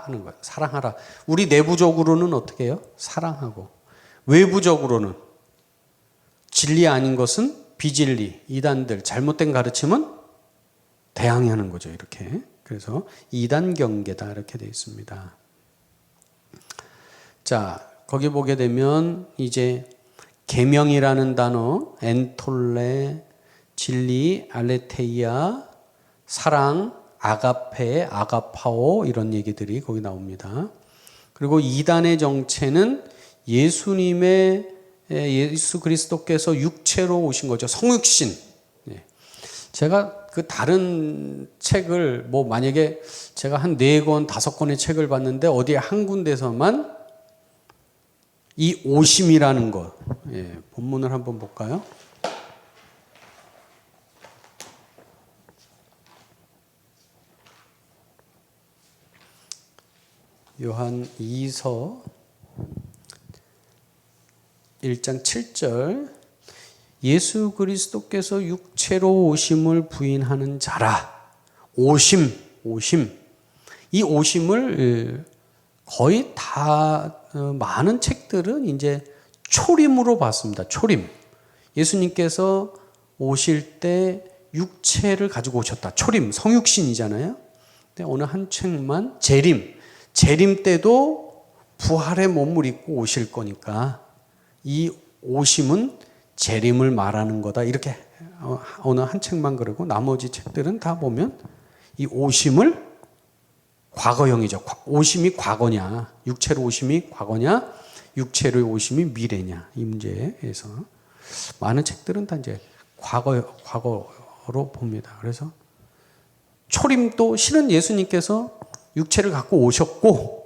하는 거예요. 사랑하라. 우리 내부적으로는 어떻게 해요? 사랑하고. 외부적으로는 진리 아닌 것은 비진리, 이단들, 잘못된 가르침은 대항하는 거죠. 이렇게. 그래서 이단 경계다 이렇게 되어 있습니다. 자, 거기 보게 되면 이제 계명이라는 단어, 엔톨레, 진리, 알레테이아, 사랑, 아가페, 아가파오 이런 얘기들이 거기 나옵니다. 그리고 이단의 정체는 예수 그리스도께서 육체로 오신 거죠. 성육신. 제가 그 다른 책을 만약에 제가 한 4권, 5권의 책을 봤는데 어디에 한 군데서만 이 오심이라는 것, 본문을 한번 볼까요? 요한 2서 1장 7절 예수 그리스도께서 육체로 오심을 부인하는 자라. 오심. 이 오심을 거의 다 많은 책들은 이제 초림으로 봤습니다. 초림. 예수님께서 오실 때 육체를 가지고 오셨다. 초림, 성육신이잖아요. 근데 어느 한 책만 재림 때도 부활의 몸을 입고 오실 거니까 이 오심은 재림을 말하는 거다. 이렇게 어느 한 책만 그러고 나머지 책들은 다 보면 이 오심을 과거형이죠. 오심이 과거냐, 육체로 오심이 과거냐, 육체로 오심이 미래냐 이 문제에서 많은 책들은 다 이제 과거 것으로 봅니다. 그래서 초림도 실은 예수님께서 육체를 갖고 오셨고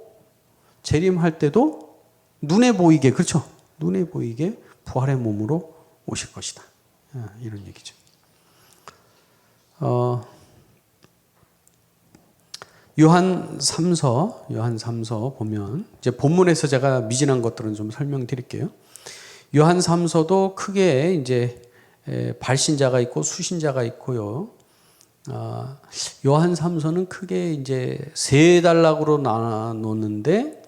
재림할 때도 눈에 보이게, 그렇죠? 눈에 보이게 부활의 몸으로 오실 것이다. 이런 얘기죠. 요한 3서 보면 이제 본문에서 제가 미진한 것들은 좀 설명드릴게요. 요한 3서도 크게 이제 발신자가 있고 수신자가 있고요. 요한 3서는 크게 이제 세 단락으로 나눴는데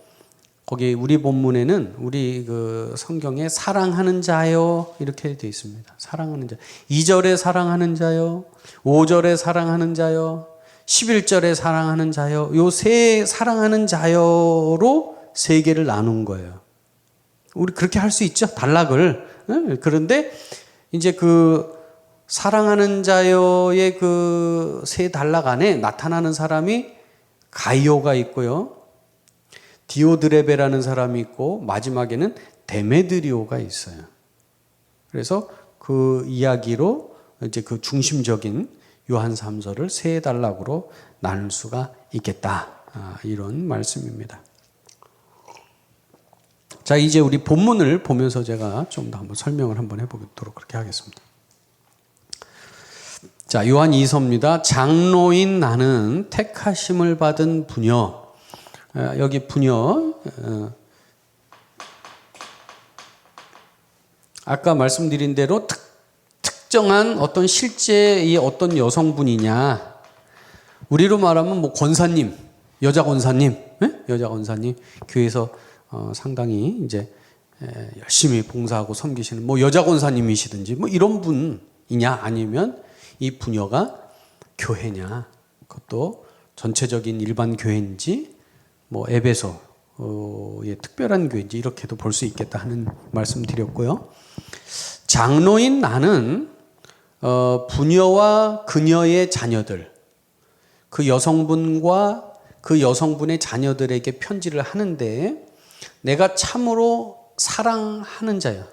거기 우리 본문에는 우리 그 성경에 사랑하는 자요 이렇게 되어 있습니다. 사랑하는 자. 2절에 사랑하는 자요. 5절에 사랑하는 자요. 11절에 사랑하는 자요. 요 세 사랑하는 자요로 세 개를 나눈 거예요. 우리 그렇게 할 수 있죠. 단락을. 그런데 이제 그 사랑하는 자요의 그 세 단락 안에 나타나는 사람이 가이오가 있고요. 디오드레베라는 사람이 있고 마지막에는 데메드리오가 있어요. 그래서 그 이야기로 이제 그 중심적인 요한 3서를 세 단락으로 나눌 수가 있겠다. 이런 말씀입니다. 자, 이제 우리 본문을 보면서 제가 좀 더 한번 설명을 한번 해보도록 그렇게 하겠습니다. 자, 요한 2서입니다. 장로인 나는 택하심을 받은 부녀. 여기 부녀. 아까 말씀드린 대로 특정한 어떤 실제의 어떤 여성분이냐. 우리로 말하면 뭐 권사님, 여자 권사님, 여자 권사님, 교회에서 상당히 이제 열심히 봉사하고 섬기시는 뭐 여자 권사님이시든지 뭐 이런 분이냐, 아니면 이 부녀가 교회냐, 그것도 전체적인 일반 교회인지 뭐 에베소의 특별한 교회인지 이렇게도 볼 수 있겠다 하는 말씀 드렸고요. 장로인 나는 부녀와 그녀의 자녀들, 그 여성분과 그 여성분의 자녀들에게 편지를 하는데, 내가 참으로 사랑하는 자야.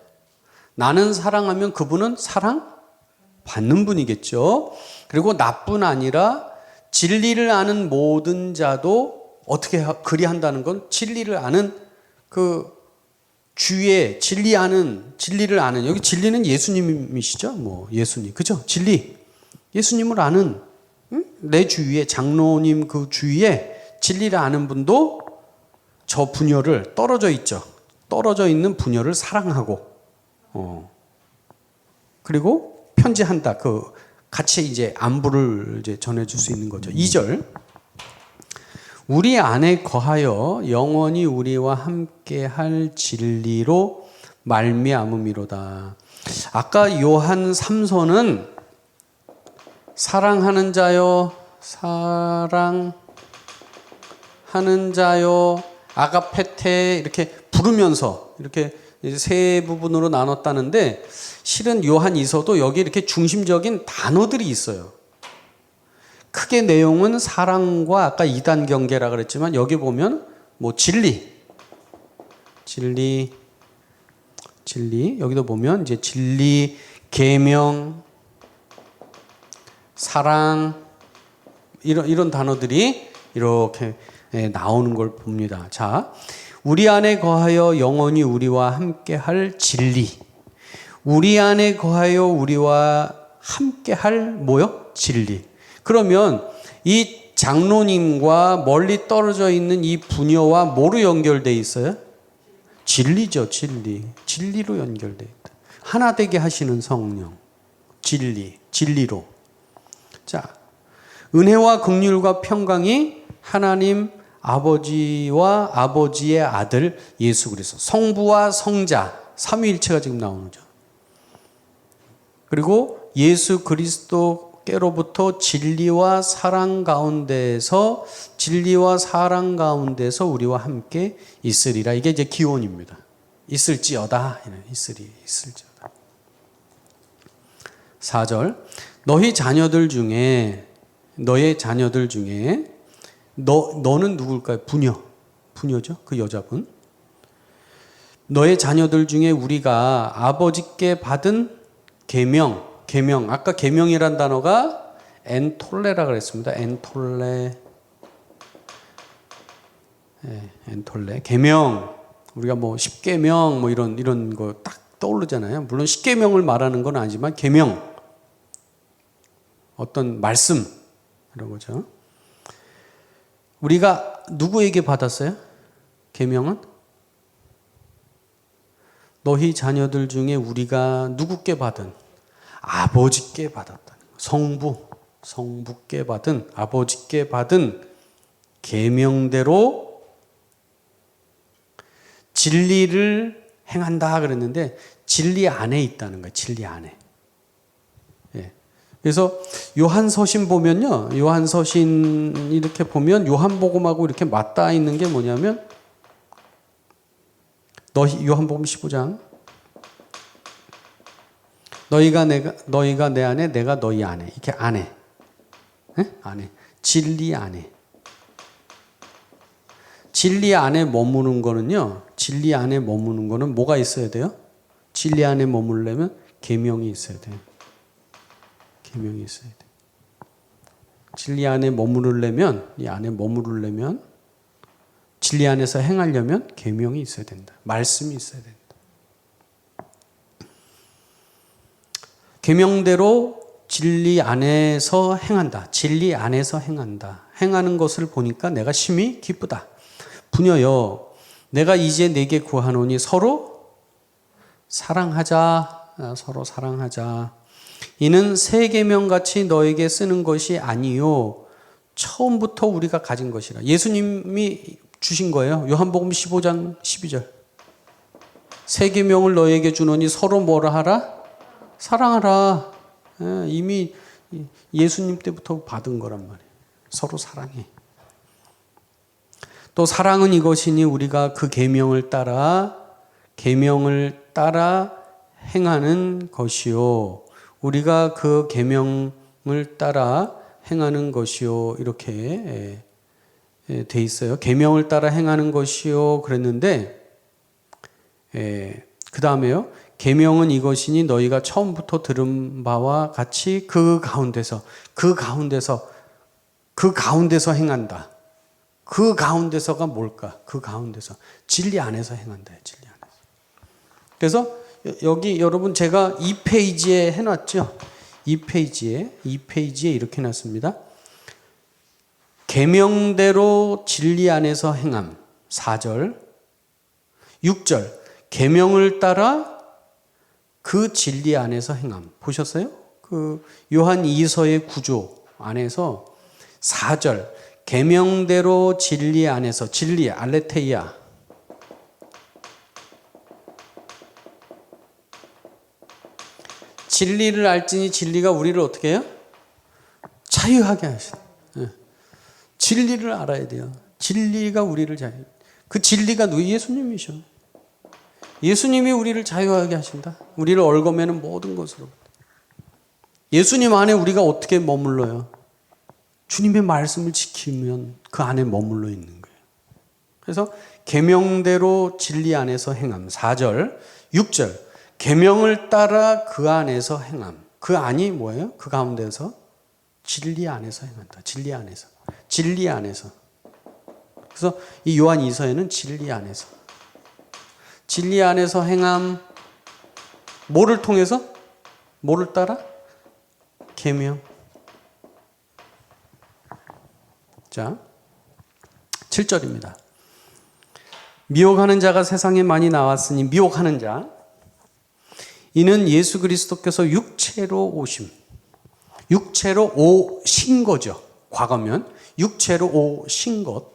나는 사랑하면 그분은 사랑받는 분이겠죠. 그리고 나뿐 아니라 진리를 아는 모든 자도 어떻게 그리한다는 건 진리를 아는 그 주위에 진리를 아는, 여기 진리는 예수님이시죠? 뭐 예수님, 그죠? 진리, 예수님을 아는, 내 주위에, 장로님 그 주위에 진리를 아는 분도 저 부녀를, 떨어져 있죠. 떨어져 있는 부녀를 사랑하고, 그리고 편지한다. 그 같이 이제 안부를 이제 전해줄 수 있는 거죠. 2절. 우리 안에 거하여 영원히 우리와 함께 할 진리로 말미암음이로다. 아까 요한 3서는 사랑하는 자요, 사랑하는 자요, 아가페테 이렇게 부르면서 이렇게 세 부분으로 나눴다는데, 실은 요한 2서도 여기 이렇게 중심적인 단어들이 있어요. 크게 내용은 사랑과 아까 2단 경계라 그랬지만, 여기 보면 뭐 진리, 여기도 보면 이제 진리, 계명, 사랑, 이런 단어들이 이렇게 나오는 걸 봅니다. 자, 우리 안에 거하여 영원히 우리와 함께 할 진리. 우리 안에 거하여 우리와 함께 할 뭐요? 진리. 그러면 이 장로님과 멀리 떨어져 있는 이 부녀와 뭐로 연결되어 있어요? 진리죠, 진리. 진리로 연결되어 있다. 하나 되게 하시는 성령. 진리로. 자, 은혜와 긍휼과 평강이 하나님 아버지와 아버지의 아들 예수 그리스도, 성부와 성자, 삼위일체가 지금 나오죠. 그리고 예수 그리스도께로부터 진리와 사랑 가운데서 우리와 함께 있으리라. 이게 이제 기원입니다. 있을지어다. 있을지어다. 4절. 너의 자녀들 중에 너는 누굴까요? 부녀죠. 그 여자분. 너의 자녀들 중에 우리가 아버지께 받은 계명, 계명. 아까 계명이란 단어가 엔톨레라 그랬습니다. 엔톨레. 네, 엔톨레. 계명. 우리가 뭐 십계명 뭐 이런 거 딱 떠오르잖아요. 물론 십계명을 말하는 건 아니지만 계명. 어떤 말씀 이런 거죠. 우리가 누구에게 받았어요? 계명은? 너희 자녀들 중에 우리가 누구께 받은? 아버지께 받았다는 거. 성부께 받은, 아버지께 받은 계명대로 진리를 행한다 그랬는데 진리 안에 있다는 거예요. 진리 안에. 예. 그래서 요한서신 보면요. 요한서신 이렇게 보면 요한복음하고 이렇게 맞닿아 있는 게 뭐냐면 요한복음 15장 너희가 내 안에 내가 너희 안에 이렇게 안에 네? 안에 진리 안에 진리 안에 머무는 거는요. 진리 안에 머무는 거는 뭐가 있어야 돼요? 진리 안에 머무르려면 계명이 있어야 돼요. 계명이 있어야 돼요. 진리 안에 머무르려면 이 안에 머무르려면 진리 안에서 행하려면 계명이 있어야 된다. 말씀이 있어야 된다. 계명대로 진리 안에서 행한다. 진리 안에서 행한다. 행하는 것을 보니까 내가 심히 기쁘다. 부녀여, 내가 이제 네게 구하노니 서로 사랑하자. 서로 사랑하자. 이는 새 계명같이 너에게 쓰는 것이 아니요 처음부터 우리가 가진 것이라. 예수님이 주신 거예요. 요한복음 15장 12절. 새 계명을 너에게 주노니 서로 뭐라 하라? 사랑하라. 이미 예수님 때부터 받은 거란 말이에요. 서로 사랑해. 또 사랑은 이것이니 우리가 그 계명을 따라 행하는 것이요. 우리가 그 계명을 따라 행하는 것이요. 이렇게 돼 있어요. 계명을 따라 행하는 것이요. 그랬는데 그 다음에요. 계명은 이것이니 너희가 처음부터 들은 바와 같이 그 가운데서 행한다. 그 가운데서가 뭘까? 그 가운데서 진리 안에서 행한다. 진리 안에서. 그래서 여기 여러분 제가 2페이지에 해놨죠. 2페이지에 이렇게 해놨습니다. 계명대로 진리 안에서 행함. 4절. 6절. 계명을 따라 그 진리 안에서 행함. 보셨어요? 그 요한 2서의 구조 안에서 4절. 계명대로 진리 안에서 진리 알레테이아. 진리를 알지니 진리가 우리를 어떻게 해요? 자유하게 하신다. 진리를 알아야 돼요. 진리가 우리를 그 진리가 예수님이셔. 예수님이 우리를 자유하게 하신다. 우리를 얽어매는 모든 것으로. 예수님 안에 우리가 어떻게 머물러요? 주님의 말씀을 지키면 그 안에 머물러 있는 거예요. 그래서 계명대로 진리 안에서 행함. 4절, 6절. 계명을 따라 그 안에서 행함. 그 안이 뭐예요? 그 가운데서 진리 안에서 행한다. 진리 안에서. 진리 안에서. 그래서 이 요한 2서에는 진리 안에서. 진리 안에서 행함. 뭐를 통해서? 뭐를 따라? 계명. 자, 7절입니다. 미혹하는 자가 세상에 많이 나왔으니 미혹하는 자. 이는 예수 그리스도께서 육체로 오신 거죠. 과거면 육체로 오신 것.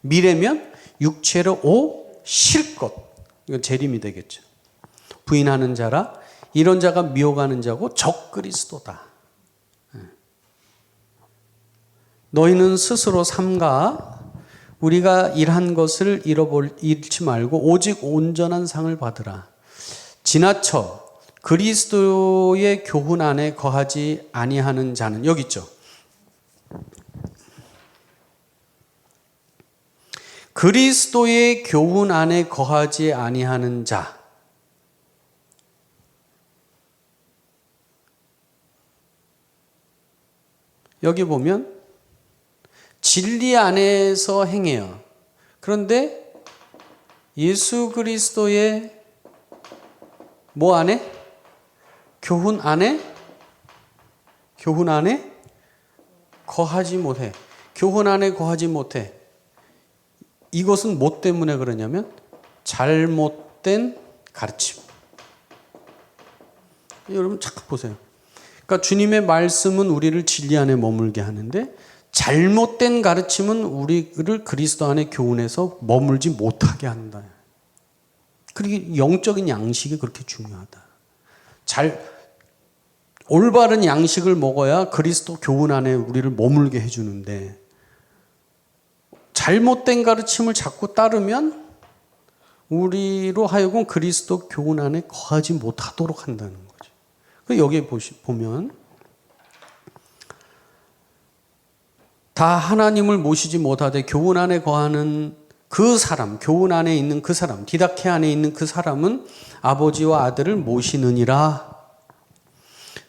미래면 육체로 오실 것. 이건 재림이 되겠죠. 부인하는 자라 이런 자가 미혹하는 자고 적 그리스도다. 너희는 스스로 삼가 우리가 일한 것을 잃지 말고 오직 온전한 상을 받으라. 지나쳐 그리스도의 교훈 안에 거하지 아니하는 자는 여기 있죠. 그리스도의 교훈 안에 거하지 아니하는 자. 여기 보면 진리 안에서 행해요. 그런데 예수 그리스도의 뭐 안에? 교훈 안에 거하지 못해. 교훈 안에 거하지 못해. 이것은 뭐 때문에 그러냐면 잘못된 가르침. 여러분 잠깐 보세요. 그러니까 주님의 말씀은 우리를 진리 안에 머물게 하는데 잘못된 가르침은 우리를 그리스도 안에 교훈해서 머물지 못하게 한다. 그리고 영적인 양식이 그렇게 중요하다. 올바른 양식을 먹어야 그리스도 교훈 안에 우리를 머물게 해주는데 잘못된 가르침을 자꾸 따르면 우리로 하여금 그리스도 교훈 안에 거하지 못하도록 한다는 거죠. 여기에 보면 다 하나님을 모시지 못하되 교훈 안에 거하는 그 사람, 교훈 안에 있는 그 사람, 디다케 안에 있는 그 사람은 아버지와 아들을 모시느니라.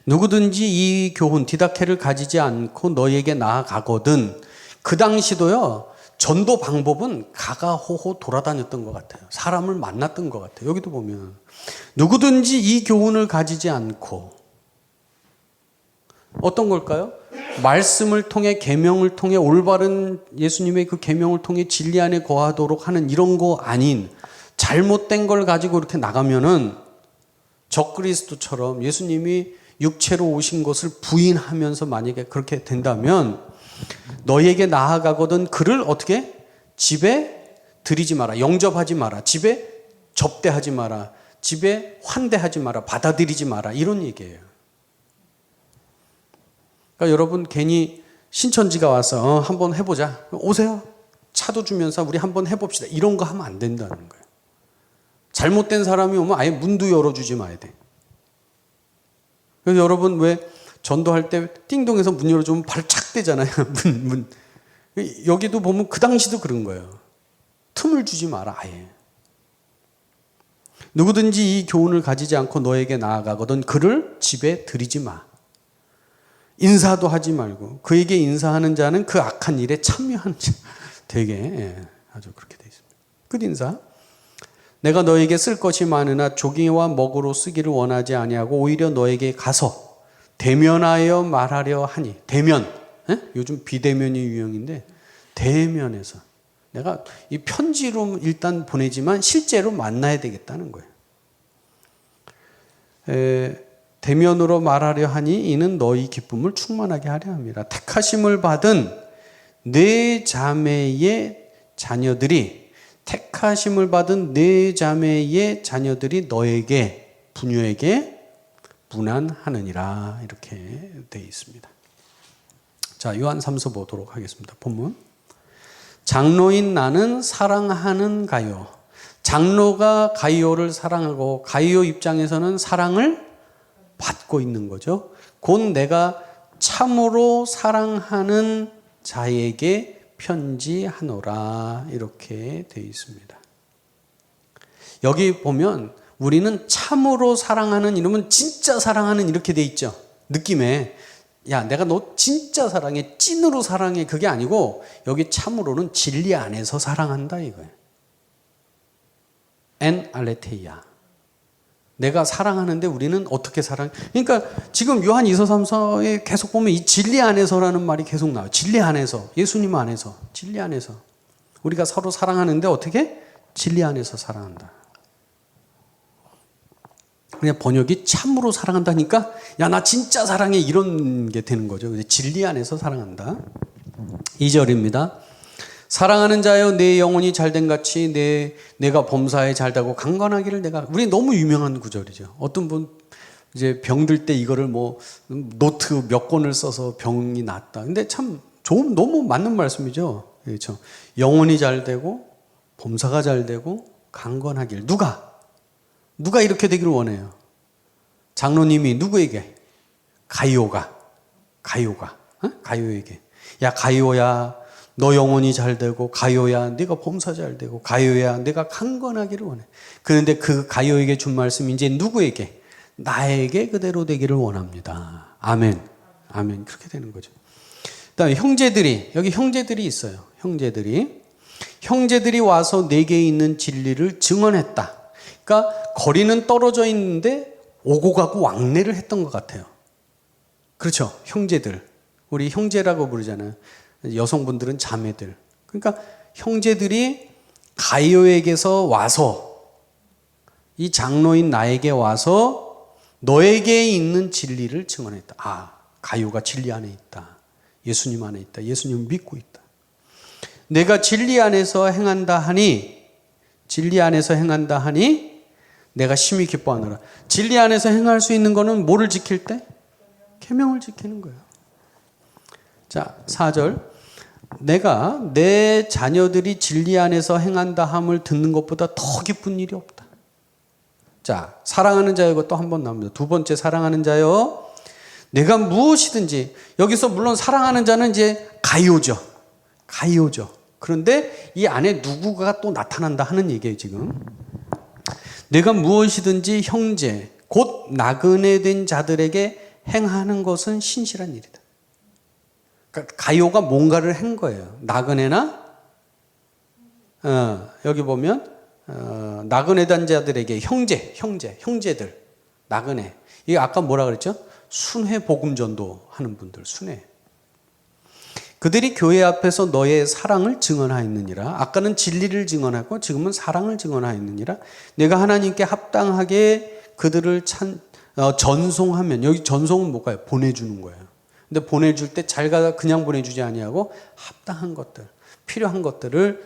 누구든지 이 교훈, 디다케를 가지지 않고 너에게 나아가거든. 그 당시도요, 전도 방법은 가가호호 돌아다녔던 것 같아요. 사람을 만났던 것 같아요. 여기도 보면 누구든지 이 교훈을 가지지 않고 어떤 걸까요? 말씀을 통해 계명을 통해 올바른 예수님의 그 계명을 통해 진리 안에 거하도록 하는 이런 거 아닌 잘못된 걸 가지고 이렇게 나가면은 적그리스도처럼 예수님이 육체로 오신 것을 부인하면서 만약에 그렇게 된다면 너에게 나아가거든 그를 어떻게? 집에 들이지 마라. 영접하지 마라. 집에 접대하지 마라. 집에 환대하지 마라. 받아들이지 마라. 이런 얘기예요. 그러니까 여러분 괜히 신천지가 와서 한번 해보자. 오세요. 차도 주면서 우리 한번 해봅시다. 이런 거 하면 안 된다는 거예요. 잘못된 사람이 오면 아예 문도 열어주지 마야 돼. 그래서 여러분 왜 전도할 때 띵동해서 문 열어주면 바로 착 대잖아요. 문. 여기도 보면 그 당시도 그런 거예요. 틈을 주지 마라 아예. 누구든지 이 교훈을 가지지 않고 너에게 나아가거든 그를 집에 들이지 마. 인사도 하지 말고 그에게 인사하는 자는 그 악한 일에 참여하는 자. 되게 아주 그렇게 되어 있습니다. 끝인사. 내가 너에게 쓸 것이 많으나 조기와 먹으로 쓰기를 원하지 아니하고 오히려 너에게 가서 대면하여 말하려 하니. 대면. 요즘 비대면이 유행인데 대면에서 내가 이 편지로 일단 보내지만 실제로 만나야 되겠다는 거예요. 대면으로 말하려 하니 이는 너희 기쁨을 충만하게 하려 함이라. 택하심을 받은 네 자매의 자녀들이 너에게 부녀에게 문안하느니라. 이렇게 되어 있습니다. 자, 요한 3서 보도록 하겠습니다. 본문. 장로인 나는 사랑하는 가요. 장로가 가이오를 사랑하고 가이오 입장에서는 사랑을 받고 있는 거죠. 곧 내가 참으로 사랑하는 자에게 편지하노라. 이렇게 되어 있습니다. 여기 보면 우리는 참으로 사랑하는 이러면 진짜 사랑하는 이렇게 되어 있죠. 느낌에 야 내가 너 진짜 사랑해 찐으로 사랑해 그게 아니고 여기 참으로는 진리 안에서 사랑한다 이거예요. 엔 알레테이아. 내가 사랑하는데 우리는 어떻게 사랑해? 그러니까 지금 요한 2서 3서에 계속 보면 이 진리 안에서라는 말이 계속 나와요. 진리 안에서, 예수님 안에서, 진리 안에서. 우리가 서로 사랑하는데 어떻게? 진리 안에서 사랑한다. 그냥 번역이 참으로 사랑한다니까 야 나 진짜 사랑해 이런 게 되는 거죠. 진리 안에서 사랑한다. 2절입니다. 사랑하는 자여 내 영혼이 잘된 같이 내가 범사에 잘되고 강건하기를 내가. 우리 너무 유명한 구절이죠. 어떤 분 이제 병들 때 이거를 뭐 노트 몇 권을 써서 병이 낫다. 근데 참 좋은 너무 맞는 말씀이죠. 그렇죠. 영혼이 잘되고 범사가 잘되고 강건하길. 누가 이렇게 되기를 원해요? 장로님이 누구에게? 가이오가 가이오에게. 야 가이오야 너 영혼이 잘되고 가이오야 네가 범사 잘되고 가이오야 네가 강건하기를 원해. 그런데 그 가이오에게 준 말씀이 이제 누구에게? 나에게 그대로 되기를 원합니다. 아멘. 아멘. 그렇게 되는 거죠. 그다음에 형제들이, 여기 형제들이 있어요. 형제들이 와서 내게 있는 진리를 증언했다. 그러니까 거리는 떨어져 있는데 오고 가고 왕래를 했던 것 같아요. 그렇죠? 형제들. 우리 형제라고 부르잖아요. 여성분들은 자매들. 그러니까 형제들이 가이오에게서 와서, 이 장로인 나에게 와서 너에게 있는 진리를 증언했다. 아, 가이오가 진리 안에 있다. 예수님 안에 있다. 예수님을 믿고 있다. 내가 진리 안에서 행한다 하니 내가 심히 기뻐하노라. 진리 안에서 행할 수 있는 거는 뭐를 지킬 때? 계명을 지키는 거예요. 자, 4절. 내가 내 자녀들이 진리 안에서 행한다 함을 듣는 것보다 더 기쁜 일이 없다. 자, 사랑하는 자여, 이것도 한 번 나옵니다. 두 번째, 사랑하는 자여, 내가 무엇이든지, 여기서 물론 사랑하는 자는 이제 가이오죠. 그런데 이 안에 누구가 또 나타난다 하는 얘기예요, 지금. 내가 무엇이든지 형제, 곧 나그네 된 자들에게 행하는 것은 신실한 일이다. 그러니까 가이오가 뭔가를 한 거예요. 나그네나, 여기 보면, 나그네 된 자들에게 형제들, 나그네. 이게 아까 뭐라 그랬죠? 순회 복음 전도 하는 분들, 순회. 그들이 교회 앞에서 너의 사랑을 증언하였느니라. 아까는 진리를 증언하고 지금은 사랑을 증언하였느니라. 내가 하나님께 합당하게 그들을 전송하면, 여기 전송은 뭘까요? 보내주는 거예요. 근데 보내줄 때 잘 가다 그냥 보내주지 아니하고 합당한 것들, 필요한 것들을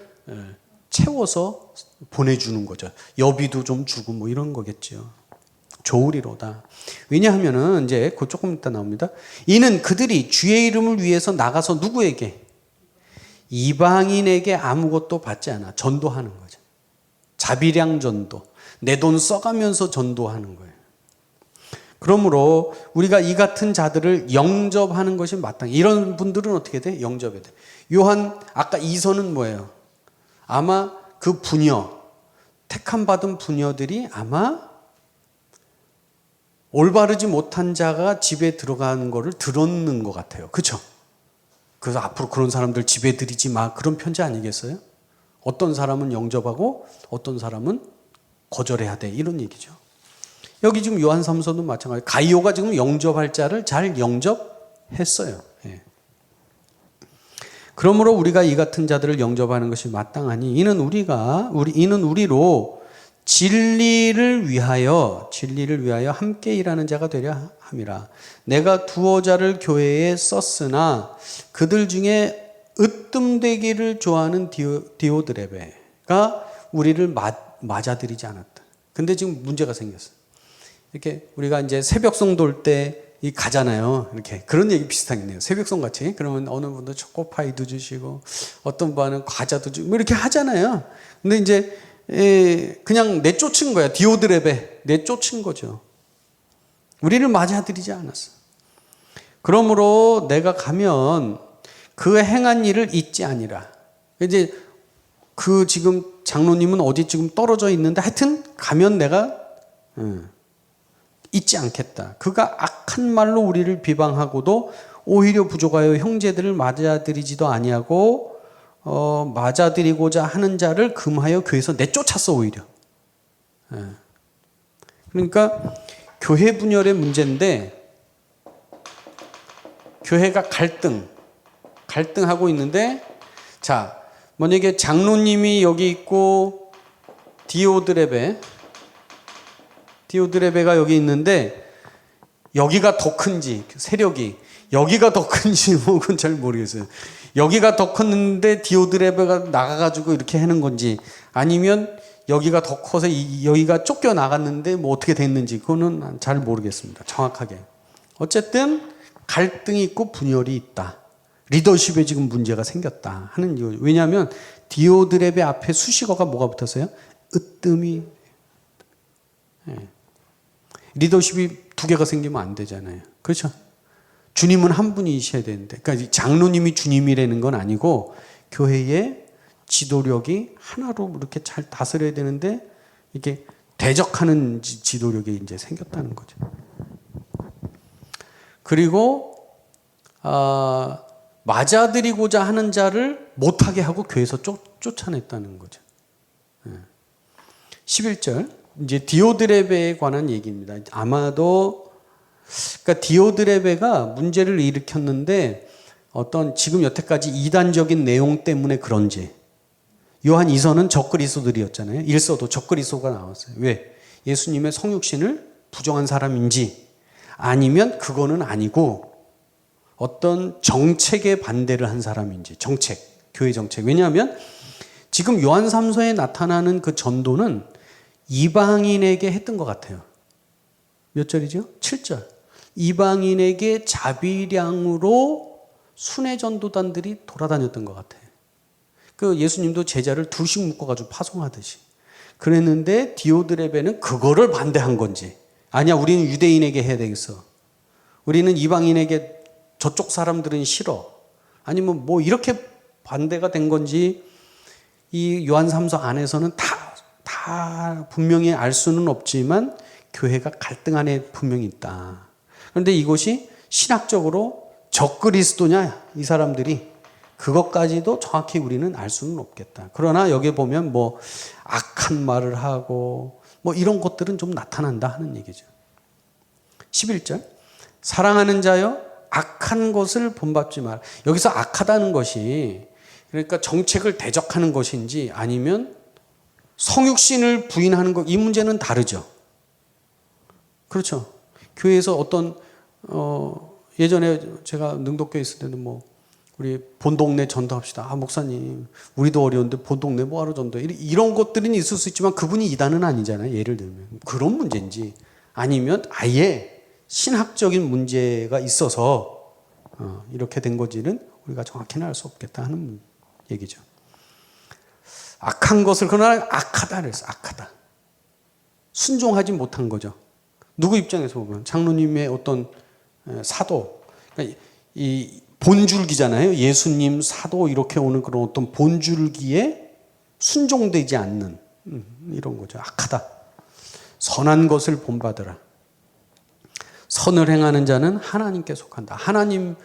채워서 보내주는 거죠. 여비도 좀 주고 뭐 이런 거겠죠. 좋으리로다. 왜냐하면은 이제 그 조금 이따 나옵니다. 이는 그들이 주의 이름을 위해서 나가서 누구에게? 이방인에게 아무것도 받지 않아. 전도하는 거죠. 자비량 전도. 내 돈 써가면서 전도하는 거예요. 그러므로 우리가 이 같은 자들을 영접하는 것이 마땅해. 이런 분들은 어떻게 돼? 영접해야 돼. 요한 아까 이서는 뭐예요? 아마 그 부녀, 택함 받은 부녀들이 아마 올바르지 못한 자가 집에 들어가는 거를 들었는 것 같아요. 그렇죠? 그래서 앞으로 그런 사람들 집에 들이지 마. 그런 편지 아니겠어요? 어떤 사람은 영접하고 어떤 사람은 거절해야 돼. 이런 얘기죠. 여기 지금 요한 3서도 마찬가지. 가이오가 지금 영접할 자를 잘 영접했어요. 예. 그러므로 우리가 이 같은 자들을 영접하는 것이 마땅하니 이는 우리로 진리를 위하여 함께 일하는 자가 되려 함이라. 내가 두어 자를 교회에 썼으나 그들 중에 으뜸되기를 좋아하는 디오드레베가 우리를 맞아들이지 않았다. 근데 지금 문제가 생겼어요. 이렇게 우리가 이제 새벽송 돌 때 가잖아요. 이렇게 그런 얘기 비슷하겠네요. 새벽송 같이. 그러면 어느 분도 초코파이도 주시고 어떤 분은 과자도 주고 뭐 이렇게 하잖아요. 근데 이제 그냥 내쫓은 거야. 디오드레베 내쫓은 거죠. 우리를 맞아들이지 않았어. 그러므로 내가 가면 그 행한 일을 잊지 아니라. 이제 그 지금 장로님은 어디 지금 떨어져 있는데 하여튼 가면 내가 잊지 않겠다. 그가 악한 말로 우리를 비방하고도 오히려 부족하여 형제들을 맞아들이지도 아니하고 맞아들이고자 하는 자를 금하여 교회에서 내쫓았어 오히려. 그러니까 교회 분열의 문제인데 교회가 갈등하고 있는데 자 만약에 장로님이 여기 있고 디오드레베가 여기 있는데 여기가 더 큰지 세력이 여기가 더 큰지 그건 잘 모르겠어요. 여기가 더 컸는데 디오드레베가 나가가지고 이렇게 하는 건지 아니면 여기가 더 커서 여기가 쫓겨 나갔는데 뭐 어떻게 됐는지 그거는 잘 모르겠습니다. 정확하게. 어쨌든 갈등이 있고 분열이 있다. 리더십에 지금 문제가 생겼다 하는 이유. 왜냐하면 디오드레베 앞에 수식어가 뭐가 붙었어요? 으뜸이. 리더십이 두 개가 생기면 안 되잖아요. 그렇죠? 주님은 한 분이셔야 되는데, 그러니까 장로님이 주님이라는 건 아니고 교회의 지도력이 하나로 이렇게 잘 다스려야 되는데 이게 대적하는 지도력이 이제 생겼다는 거죠. 그리고 맞아들이고자 하는 자를 못하게 하고 교회에서 쫓아냈다는 거죠. 11절 이제 디오드레베에 관한 얘기입니다. 아마도 그러니까 디오드레베가 문제를 일으켰는데 어떤 지금 여태까지 이단적인 내용 때문에 그런지 요한 2서는 적그리스도들이었잖아요. 1서도 적그리스도가 나왔어요. 왜? 예수님의 성육신을 부정한 사람인지 아니면 그거는 아니고 어떤 정책에 반대를 한 사람인지 정책, 교회 정책. 왜냐하면 지금 요한 3서에 나타나는 그 전도는 이방인에게 했던 것 같아요. 몇 절이죠? 7절. 이방인에게 자비량으로 순회 전도단들이 돌아다녔던 것 같아요. 그 예수님도 제자를 둘씩 묶어가지고 파송하듯이. 그랬는데 디오드레베는 그거를 반대한 건지 아니야 우리는 유대인에게 해야 되겠어. 우리는 이방인에게 저쪽 사람들은 싫어. 아니면 뭐 이렇게 반대가 된 건지 이 요한 3서 안에서는 다 분명히 알 수는 없지만 교회가 갈등 안에 분명히 있다. 그런데 이것이 신학적으로 적그리스도냐 이 사람들이 그것까지도 정확히 우리는 알 수는 없겠다. 그러나 여기 보면 뭐 악한 말을 하고 뭐 이런 것들은 좀 나타난다 하는 얘기죠. 11절 사랑하는 자여 악한 것을 본받지 마라. 여기서 악하다는 것이 그러니까 정책을 대적하는 것인지 아니면 성육신을 부인하는 것, 이 문제는 다르죠. 그렇죠. 교회에서 어떤 예전에 제가 능독교회 있을 때는 뭐 우리 본 동네 전도합시다. 아 목사님 우리도 어려운데 본 동네 뭐하러 전도해. 이런 것들은 있을 수 있지만 그분이 이단은 아니잖아요. 예를 들면 그런 문제인지 아니면 아예 신학적인 문제가 있어서 이렇게 된 건지는 우리가 정확히는 알 수 없겠다 하는 얘기죠. 악한 것을 그러나 악하다 그랬어. 악하다. 순종하지 못한 거죠. 누구 입장에서 보면 장로님의 어떤 사도, 그러니까 이 본줄기잖아요. 예수님 사도 이렇게 오는 그런 어떤 본줄기에 순종되지 않는 이런 거죠. 악하다. 선한 것을 본받으라. 선을 행하는 자는 하나님께 속한다. 하나님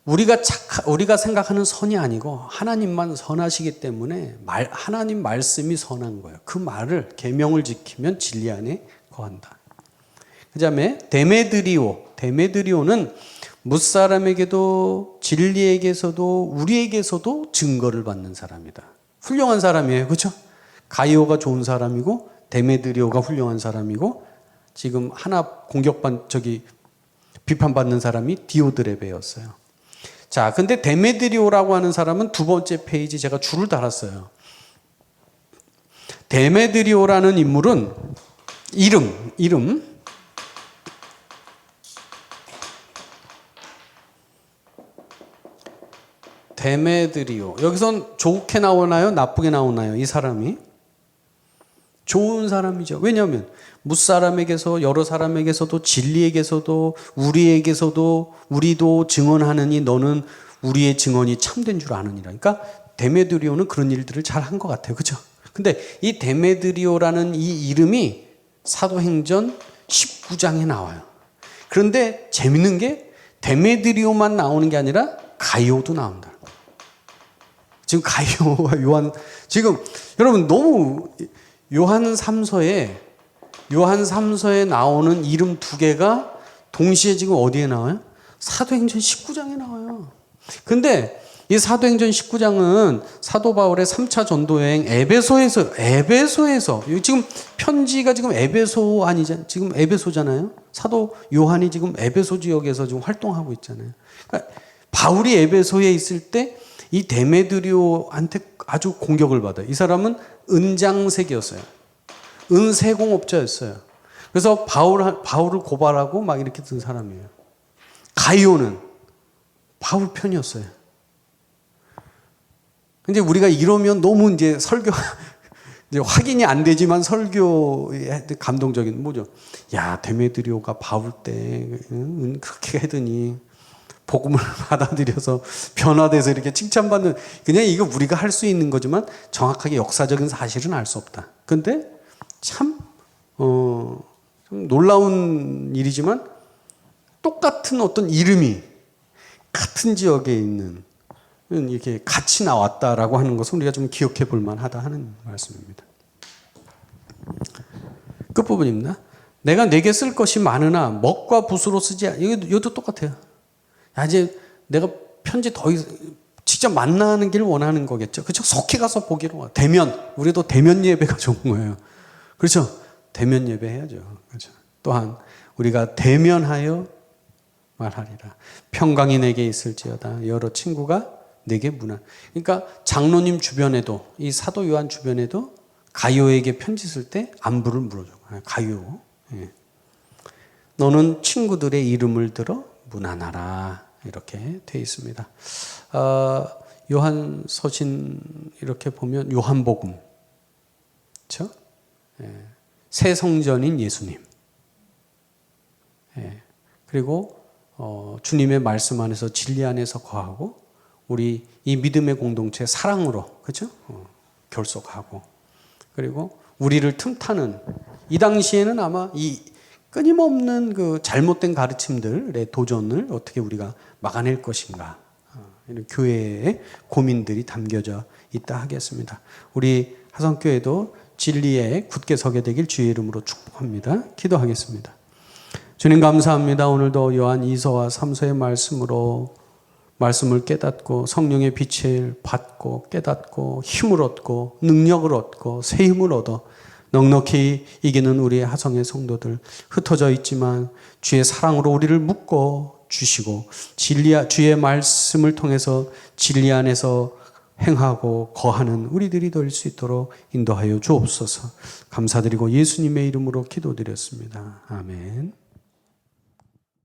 우리가 생각하는 선이 아니고 하나님만 선하시기 때문에 하나님 말씀이 선한 거예요. 그 말을 계명을 지키면 진리 안에 거한다. 그다음에 데메드리오는 뭇사람에게도 진리에게서도 우리에게서도 증거를 받는 사람이다. 훌륭한 사람이에요. 그렇죠? 가이오가 좋은 사람이고 데메드리오가 훌륭한 사람이고 지금 하나 비판받는 사람이 디오드레베였어요. 자, 근데 데메드리오라고 하는 사람은 두 번째 페이지 제가 줄을 달았어요. 데메드리오라는 인물은 이름 데메드리오. 여기선 좋게 나오나요? 나쁘게 나오나요? 이 사람이? 좋은 사람이죠. 왜냐하면 뭇사람에게서 여러 사람에게서도 진리에게서도 우리에게서도 우리도 증언하느니 너는 우리의 증언이 참된 줄 아느니라. 그러니까 데메드리오는 그런 일들을 잘 한 것 같아요. 그렇죠? 근데 이 데메드리오라는 이 이름이 사도행전 19장에 나와요. 그런데 재밌는 게 데메드리오만 나오는 게 아니라 가이오도 나온다. 지금 가이오와 요한 지금 여러분 너무 요한 3서에 나오는 이름 두 개가 동시에 지금 어디에 나와요? 사도행전 19장에 나와요. 근데 이 사도행전 19장은 사도 바울의 3차 전도여행 에베소에서 지금 편지가 지금 지금 에베소잖아요. 사도 요한이 지금 에베소 지역에서 지금 활동하고 있잖아요. 그러니까 바울이 에베소에 있을 때 이 데메드리오한테 아주 공격을 받아요. 이 사람은 은장색이었어요. 은세공업자였어요. 그래서 바울을 고발하고 막 이렇게 든 사람이에요. 가이오는 바울 편이었어요. 근데 우리가 이러면 너무 이제 설교 이제 확인이 안 되지만 설교에 감동적인 뭐죠? 야, 데메드리오가 바울 때 그렇게 하더니 복음을 받아들여서 변화돼서 이렇게 칭찬받는 그냥 이거 우리가 할 수 있는 거지만 정확하게 역사적인 사실은 알 수 없다. 근데 참 좀 놀라운 일이지만 똑같은 어떤 이름이 같은 지역에 있는 이렇게 같이 나왔다라고 하는 것을 우리가 좀 기억해 볼 만하다 하는 말씀입니다. 끝부분입니다. 내가 내게 쓸 것이 많으나 먹과 붓으로 쓰지 이것도 똑같아요. 이제 내가 편지 더 직접 만나는 길 원하는 거겠죠. 그렇죠? 속히 가서 보기로 대면 우리도 대면 예배가 좋은 거예요. 그렇죠? 대면 예배 해야죠. 그렇죠? 또한 우리가 대면하여 말하리라. 평강이 내게 있을지어다. 여러 친구가 내게 문안. 그러니까 장로님 주변에도 이 사도 요한 주변에도 가요에게 편지 쓸 때 안부를 물어줘. 가요. 예. 너는 친구들의 이름을 들어 문안하라. 이렇게 되어 있습니다. 요한 서신 이렇게 보면 요한복음, 그렇죠? 예. 새 성전인 예수님. 예. 그리고 주님의 말씀 안에서 진리 안에서 거하고 우리 이 믿음의 공동체 사랑으로 그렇죠? 결속하고 그리고 우리를 틈타는 이 당시에는 아마 이 끊임없는 그 잘못된 가르침들의 도전을 어떻게 우리가 막아낼 것인가 이런 교회의 고민들이 담겨져 있다 하겠습니다. 우리 하성교회도 진리에 굳게 서게 되길 주의 이름으로 축복합니다. 기도하겠습니다. 주님 감사합니다. 오늘도 요한 2서와 3서의 말씀으로 말씀을 깨닫고 성령의 빛을 받고 깨닫고 힘을 얻고 능력을 얻고 새 힘을 얻어 넉넉히 이기는 우리의 하성의 성도들 흩어져 있지만 주의 사랑으로 우리를 묶어 주시고 주의 말씀을 통해서 진리 안에서 행하고 거하는 우리들이 될 수 있도록 인도하여 주옵소서. 감사드리고 예수님의 이름으로 기도드렸습니다. 아멘.